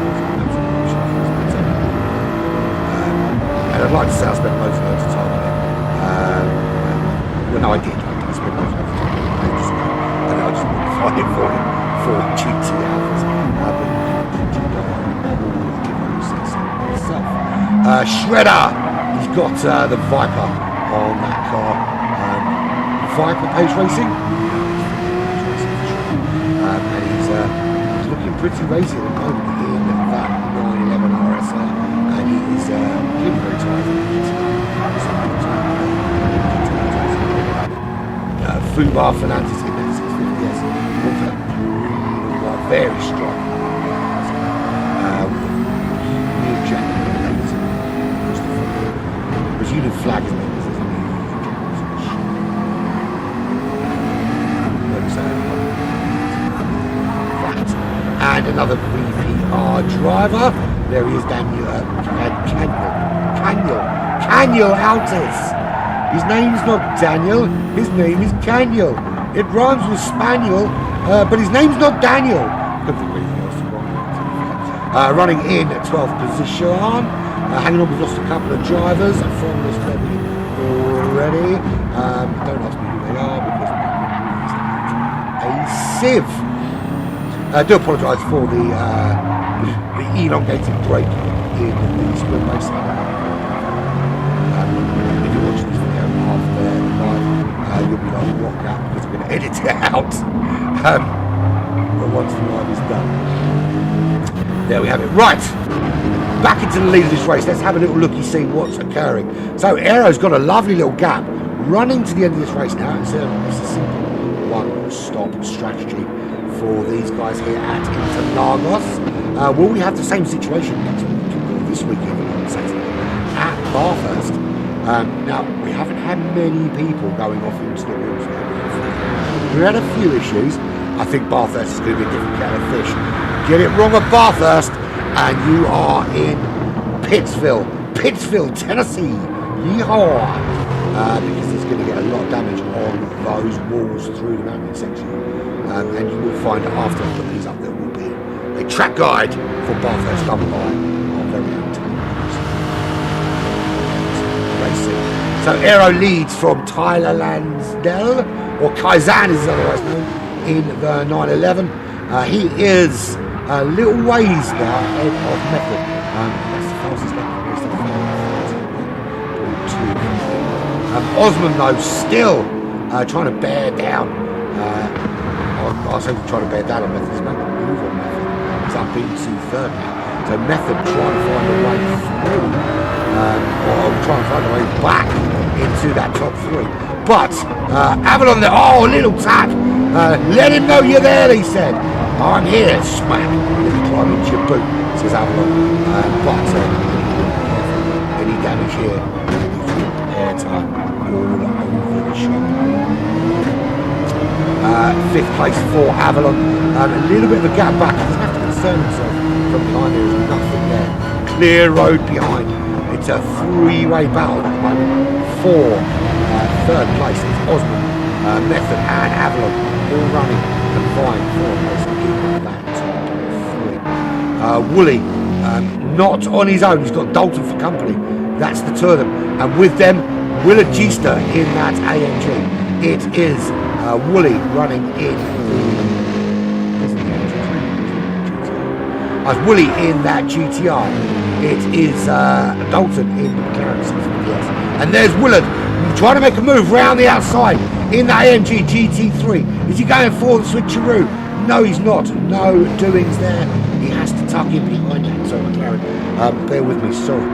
And I'd like to say I spent loads and loads of time on it. Shredder. He's got the Viper on that car. Viper Pace Racing. And he's looking pretty racy at the moment in that 911 RSR. And he is looking very tired. Fubar Fernandez in that 650S. Very strong. New Jack. There's Union Flag in there. And another VPR driver. There he is, Daniel Altis. His name's not Daniel, his name is Caniel. It rhymes with Spaniel, but his name's not Daniel. Running in at 12th position. Hanging on, we've lost a couple of drivers from this February already. Don't ask me who they are because a sieve. I do apologise for the elongated break in the sprint race. If you're watching this video after live, you'll be like, what now? Because I'm going to edit it out. But once the live is done. There we have it. Right. Back into the lead of this race. Let's have a little looky, see what's occurring. So Aero's got a lovely little gap. Running to the end of this race now. It's a simple one-stop strategy for these guys here at Interlagos. Will we have the same situation next week, or this weekend on Saturday at Bathurst? Now, we haven't had many people going off into the wheels. We had a few issues. I think Bathurst is going to be a different kettle of fish. Get it wrong at Bathurst, and you are in Pittsville, Tennessee. Yeehaw! Because there's going to get a lot of damage on those walls through the mountain section. And you will find after I put these up, there will be a track guide for Bathurst done by our very own racing. So Aero leads from Tyler Lansdale, or Kaizen as otherwise known, in the 911. He is a little ways now ahead of Method. That's the fastest lap. Osman though still trying to bear down. I was hoping to try to bear down on Method. He's making a move on Method. He's up into third now. So Method trying to find a way through, or trying to find a way back into that top three. But Avalon there, oh, a little tap. Let him know you're there, he said. I'm here, smack. Let me climb into your boot, says Avalon. But any damage here, airtime all over the shop. Fifth place for Avalon. A little bit of a gap back. He doesn't have to concern himself from behind. There is nothing there. Clear road behind. It's a three-way battle at the moment for third place. It's Osman, Method and Avalon all running and vying for a place in that top three. Wooly not on his own. He's got Dalton for company. That's the two of them. And with them, Willagista in that AMG. It is Wooly running in Wooly in that GTR. It is Dalton in the McLaren 650S. And there's Willard trying to make a move round the outside in that AMG GT3. Is he going for the switcheroo? No, he's not. No doings there. He has to tuck in behind that. So McLaren, bear with me, sorry.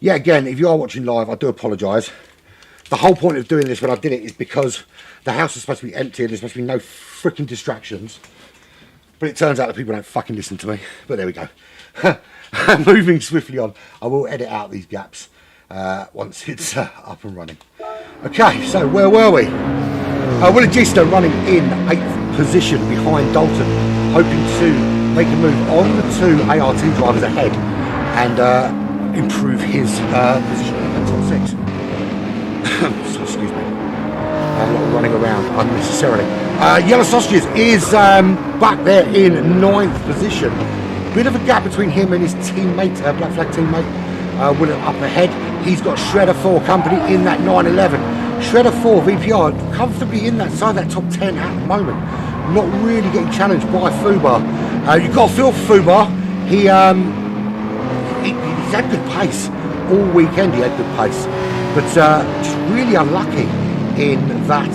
Yeah, again, if you are watching live, I do apologise. The whole point of doing this when I did it is because the house is supposed to be empty and there's supposed to be no freaking distractions. But it turns out that people don't fucking listen to me. But there we go. Moving swiftly on. I will edit out these gaps once it's up and running. Okay, so where were we? Willie G-Stone running in 8th position behind Dalton, hoping to make a move on the 2 ART drivers ahead and improve his position in the top 6. So, excuse me. A lot of running around unnecessarily. Yellow Sausages is back there in 9th position. Bit of a gap between him and his teammate, Black Flag teammate, William up ahead. He's got Shredder 4 company in that 911. Shredder 4 VPR comfortably inside that top 10 at the moment. Not really getting challenged by Fubar. You've got to feel Fubar. He's had good pace all weekend. He had good pace, but just really unlucky in that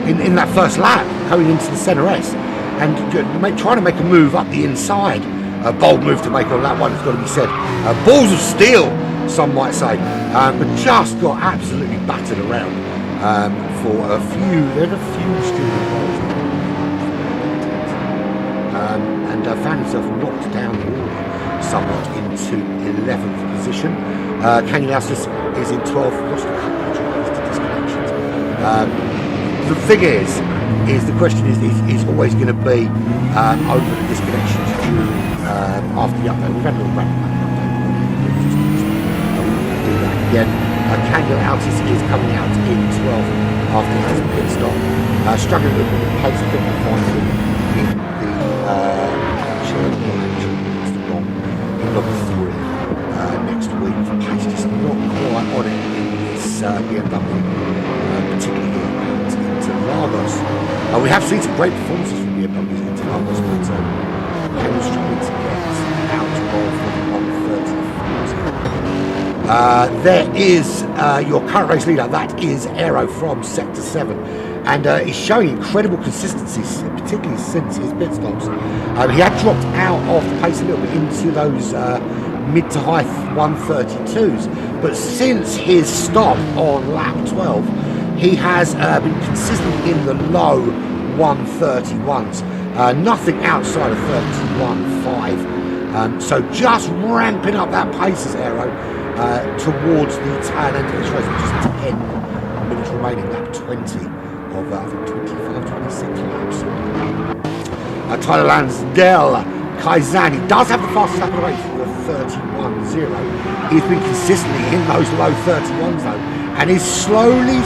in that first lap going into the centre S and trying to make a move up the inside. A bold move to make on that one, it's got to be said. Balls of steel, some might say, but just got absolutely battered around for a few. There's a few stupid balls, and found himself knocked down the order somewhat into 11th position. Canyon Houses is in 12th, lost a couple of drivers to disconnections. The thing is the question is always going to be over the disconnections during after the update. We've had a little rapid update. Do that again. Canyon Houses is coming out in 12th after it has a pit stop. Struggling with the pace, couldn't find him in the number 3 next week. The pace just not quite on it in this BMW, particularly here at Interlagos. We have seen some great performances from BMWs at Interlagos, but Hamilton's struggling to get out of the 130. There is your current race leader, that is Aero from Sector 7. And he's showing incredible consistency, particularly since his pit stops. He had dropped out of the pace a little bit into those mid to high 132s, but since his stop on lap 12, he has been consistent in the low 131s, nothing outside of 31.5. So just ramping up that pace as Aero towards the tail end of this race, which is 10 minutes remaining, lap 20 of, I think, 25, 26 laps. Tyler Lansdale Kaizan, he does have the fastest lap of the race for a 31.0. He's been consistently in those low 31s though, and is slowly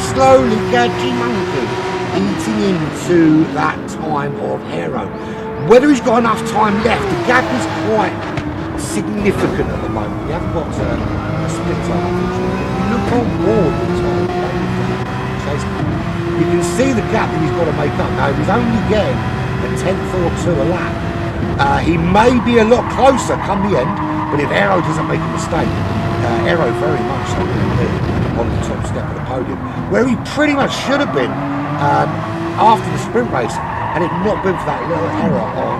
catching monkey, eating into that time of aero. Whether he's got enough time left, the gap is quite significant at the moment. We haven't got a split time, unfortunately. If you look on board the time, you can see the gap that he's got to make up. Now, he's only getting a 10th or 2 a lap. He may be a lot closer come the end, but if Aero doesn't make a mistake, Aero very much so on the top step of the podium, where he pretty much should have been after the sprint race, and it not been for that little error on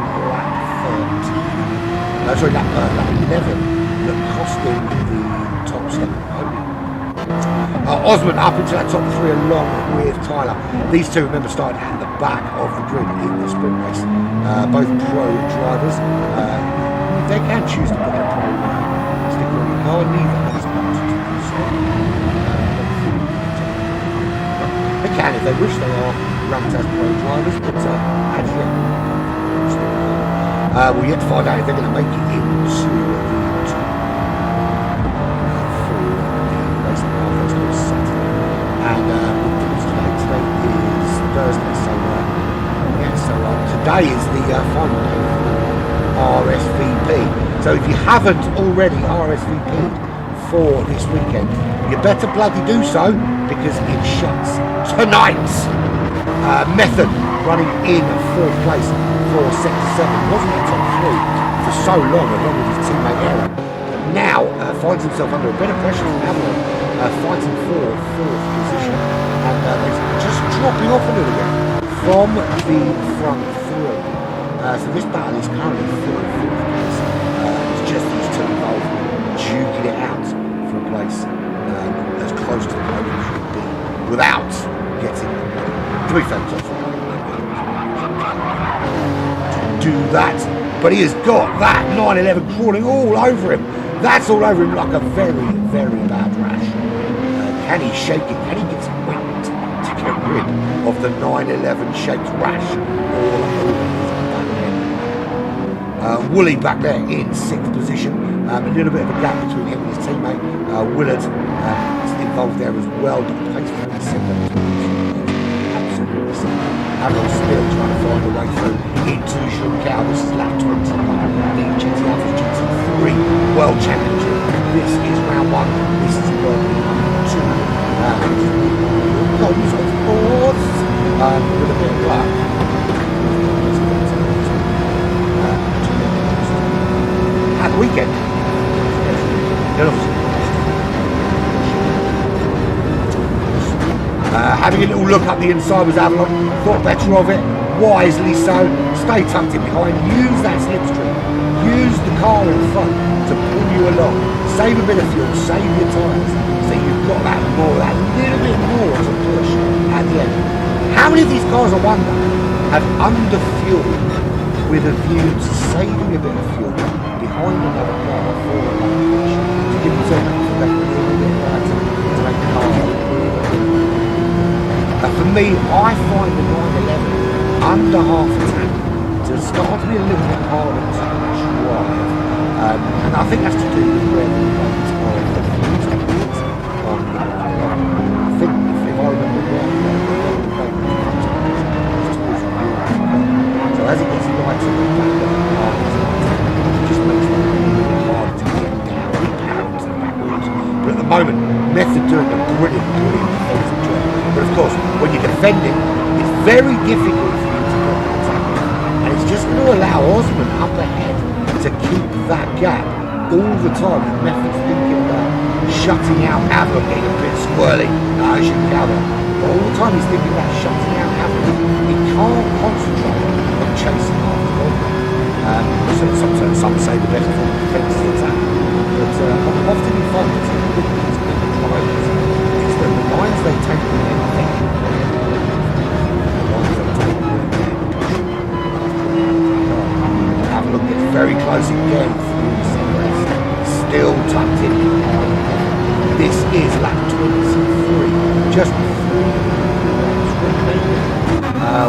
lap 11 that cost him the top step of the podium. Osman up into that top 3 along with Tyler. These two, remember, started at the back of the grid in the sprint race. Both pro drivers. They can choose to put their pro sticker on the car. Neither has much to do so. They can if they wish. They are ranked as pro drivers, but as yet, we're yet to find out if they're going to make it into the Thursday, so today is the final day for RSVP. So if you haven't already RSVP'd for this weekend, you better bloody do so, because it shuts tonight. Method running in 4th place for Sector 7, wasn't in top 3 for so long, along with his teammate Aaron, but now finds himself under a bit of pressure from Avalon, fighting for 4th position. And they're just dropping off a little bit from the front 3. So this battle is currently 4th place. It's just these two involved duking it out for a place as close to the podium should be without getting, to be fair, top 4 to do that. But he has got that 911 crawling all over him. That's all over him like a very, very bad rash. Can he shake it? Can he get some wind to get rid of the 911 shaped rash all over his back end? Woolley back there in 6th position. A little bit of a gap between him and his teammate. Willard is involved there as well, but the pace for that 7th position is absolutely simple. Harold still trying to find a way through into Shunkow. This is lap 21. The GT3 World Championship. This is round 1. This is world number 2. Goals, of course, with a bit of luck. At the weekend, having a little look up the inside was Avalon, thought better of it, wisely so, stay tucked in behind, use that slipstream, use the car in front to pull you along, save a bit of fuel, save your tyres, so you've got that little bit more to push at the end. How many of these cars, I wonder, have under-fueled with a view to saving a bit of fuel behind another car for a long push, to give them a little bit lighter, to make the car for me, I find the 911 under half a tank to start to be a little bit harder to drive. And I think that's to do with where the weight of the fuel tank is on the 911. I think, if I remember right, the weight is towards the wheel. So as it gets lighter, the back of the car is lighter. It just makes it a little bit harder to get down and to the back wheels. But at the moment, Method doing a brilliant defensive job. But of course, when you're defending, it's very difficult for you to get that tackle. And it's just going to allow Osman up ahead to keep that gap all the time. The Method's thinking about shutting out Avalon, getting a bit squirrely. No, I shouldn't gather. But all the time he's thinking about shutting out Avalon. He can't concentrate on chasing after Osman. So sometimes some say the best form of defense is attack. But often you find that it's good drivers. It's that the lines they take with them, have a look, gets very close again through the sunrise. Still tucked in. This is lap 23, just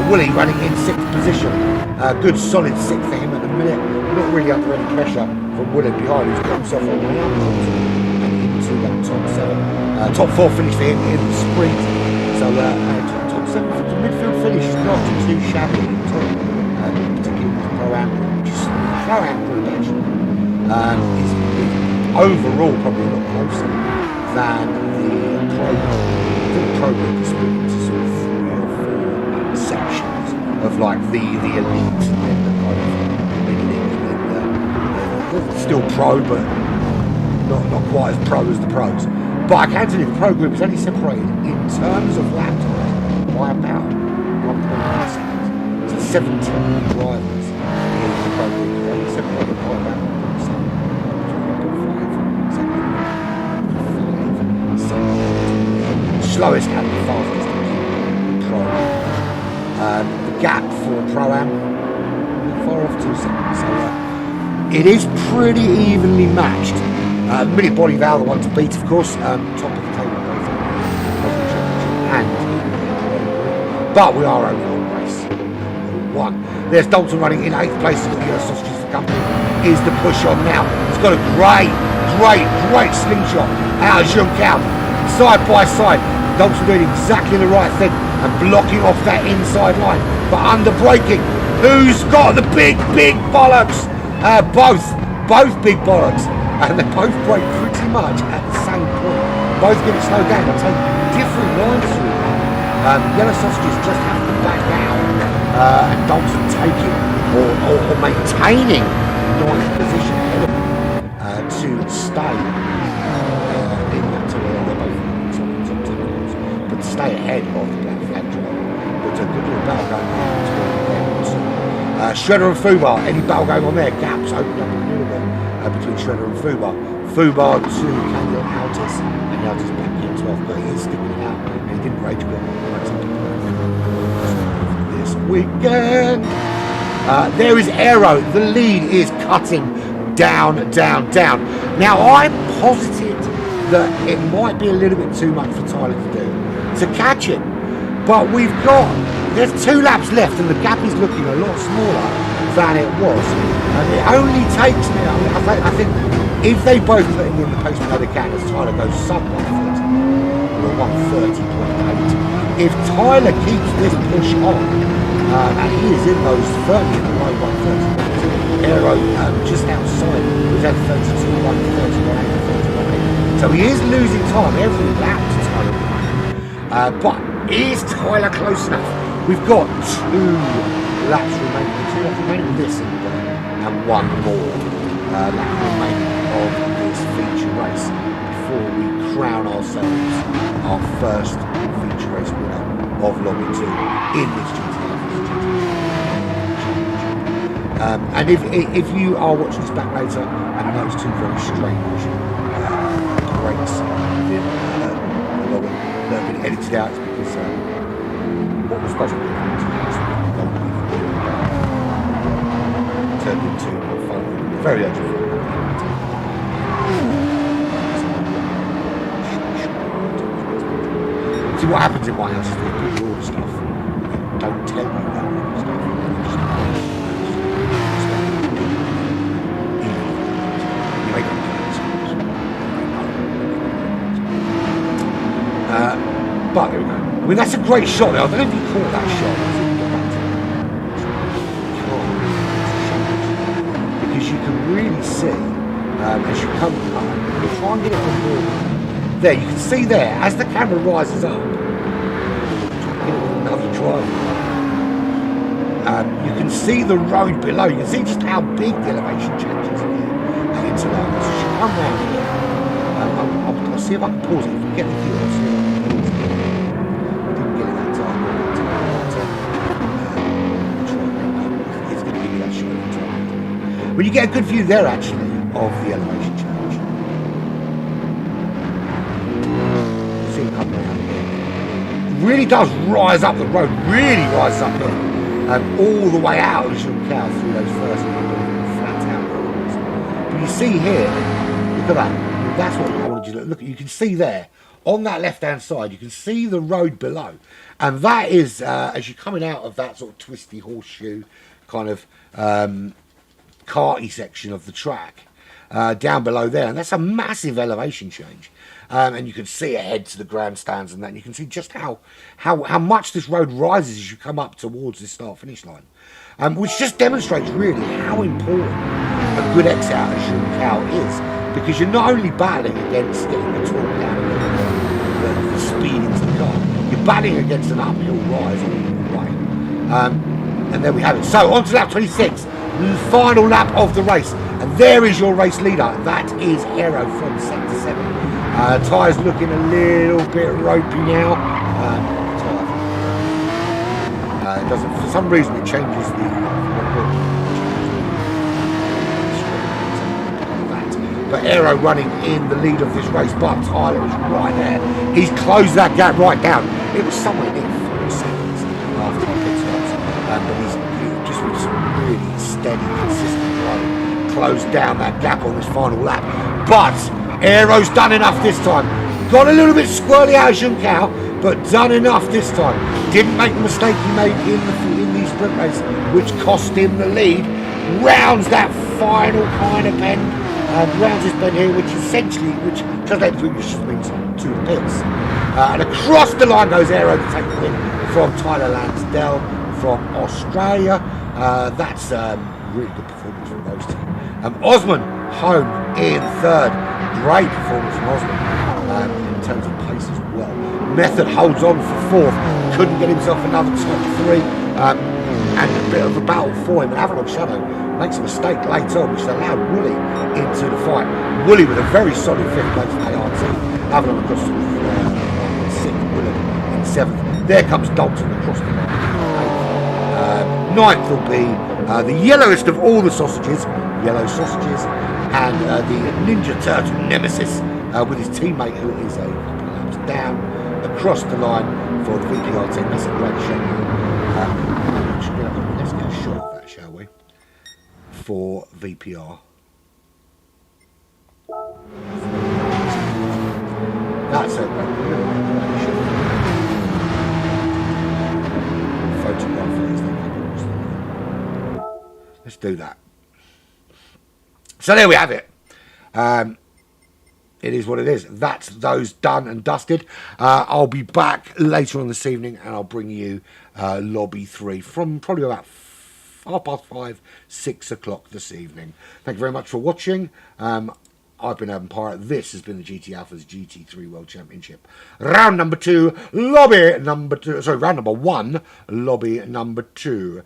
Willie running in 6th position. Good solid 6th for him at the minute. Not really under any pressure from Willie behind, who's got himself on the way out and into that top 7. Top 4 finish for him in the sprint. So top 7 for the midfield finish is not too shabby at all. Particularly with the Pro-Am group, which is the Pro-Am group actually. Is overall probably a lot closer than the Pro group. I think the Pro group is split into sort of 3 or 4 sections of like the elite and then the kind of mid-league and then still pro but not quite as pro as the pros. But I can tell you the Pro group is only separated in terms of lap times by about 1.9 seconds. So 17 drivers in the Pro group are only separated by about 1.7 seconds. Slowest and the fastest is Pro. The gap for Pro-Am far off 2 seconds. So it is pretty evenly matched. Minute Body Val, the one to beat, of course, top of the table both and but we are only on race 1. There's Dalton running in 8th place. He's got the sausages for company. Is the push on now? He's got a great slingshot out of Juncal, side by side. Dalton doing exactly the right thing and blocking off that inside line, but under braking. Who's got the big bollocks? Both big bollocks, and they both brake pretty much at the same point. Both get it slowed down. They take different lines through. Yellow Sausages just have to back out, and Dalton taking or maintaining 9th position to stay in that they're both top 10, but stay ahead of the Black Flag driver. But a good little battle going on between Shredder and Fubar. Any battle going on there? Gaps opened up a little bit between Shredder and Fubar. Fubar to Canyon Altus, and Altus back in 12th, but he is sticking it out, and he didn't rage quit this weekend. There is Aero. The lead is cutting down. Now I'm positive that it might be a little bit too much for Tyler to do to catch him, but there's 2 laps left and the gap is looking a lot smaller than it was, and it only takes now, I think if they both put in the pace where they can, as Tyler goes sub 130 or 130.8, if Tyler keeps this push on, and he is in those firmly in the low 130, Aero just outside, he's at 32, 130, 130, so he is losing time every lap to Tyler. But is Tyler close enough? We've got 2 laps remaining with this and 1 more lap remaining of this feature race before we crown ourselves our first feature race winner of Lobby 2 in this GT3. And if you are watching this back later and you notice 2 very strange breaks that have been edited out, it's because what was supposed to be turned into a phone. Very urgent. See what happens in my house is they put all the stuff. Don't tell me that all the stuff. You make them but there we go. I mean, that's a great shot there. I don't know if you caught that shot. Because you can really see as you come up, you try and get it on board. There, you can see there, as the camera rises up, another driver. You can see the road below. You can see just how big the elevation changes here at Interlagos. As you come round here, I'll see if I can pause it. If you get the view, I'll see if I can pause it. But you get a good view there actually of the elevation change. You see it come around here. It really does rise up the road, really rises up here. All the way out of Juncal through those first flat out roads. But you see here, look at that. That's what I wanted you to look at. You can see there on that left-hand side, you can see the road below. And that is, as you're coming out of that sort of twisty horseshoe kind of karty section of the track, down below there. And that's a massive elevation change. And you can see ahead to the grandstands and that. And you can see just how much this road rises as you come up towards the start-finish line. Which just demonstrates really how important a good exit out of Junção is. Because you're not only battling against getting the torque down, the speed into the car, you're battling against an uphill rise all the way. And there we have it. So on to lap 26, the final lap of the race. And there is your race leader. That is Aero from Sector 7. Tyres looking a little bit ropey now. It doesn't, for some reason it changes the but Aero running in the lead of this race, but Tyler is right there. He's closed that gap right down. It was somewhere near 4 seconds after the pit stops, but he's just with some really steady, consistent running, closed down that gap on this final lap. But Aero's done enough this time. Got a little bit squirrely out of Junção, but done enough this time. Didn't make the mistake he made in the sprint race, which cost him the lead. Rounds that final kind of bend, rounds this bend here, which essentially, which translates to English just means to the pits. And across the line goes Aero to take the win from Tyler Lansdell from Australia. That's really good performance from those two. Osman home in third. Great performance from Osman in terms of pace as well. Method holds on for fourth. Couldn't get himself another top 3. And a bit of a battle for him. And Avalon Shadow makes a mistake late on, which allowed Woolley into the fight. Woolley with a very solid 5th place from ART. Avalon across to 6th, Woolley in 7th. There comes Dalton across the line. 9th will be the yellowest of all the sausages, yellow sausages, and the Ninja Turtle Nemesis with his teammate, who is a couple of laps down across the line for the VPR team. That's a great show. Let's get a shot of that, shall we? For VPR. That's a photograph. Let's do that. So there we have it. It is what it is. That's those done and dusted. I'll be back later on this evening and I'll bring you Lobby 3 from probably about 5:30, 6 o'clock this evening. Thank you very much for watching. I've been Adam Pirate. This has been the GT Alpha's GT3 World Championship. Round number 2, lobby number 2. Sorry, round number 1, lobby number 2.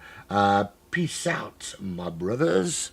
Peace out, my brothers.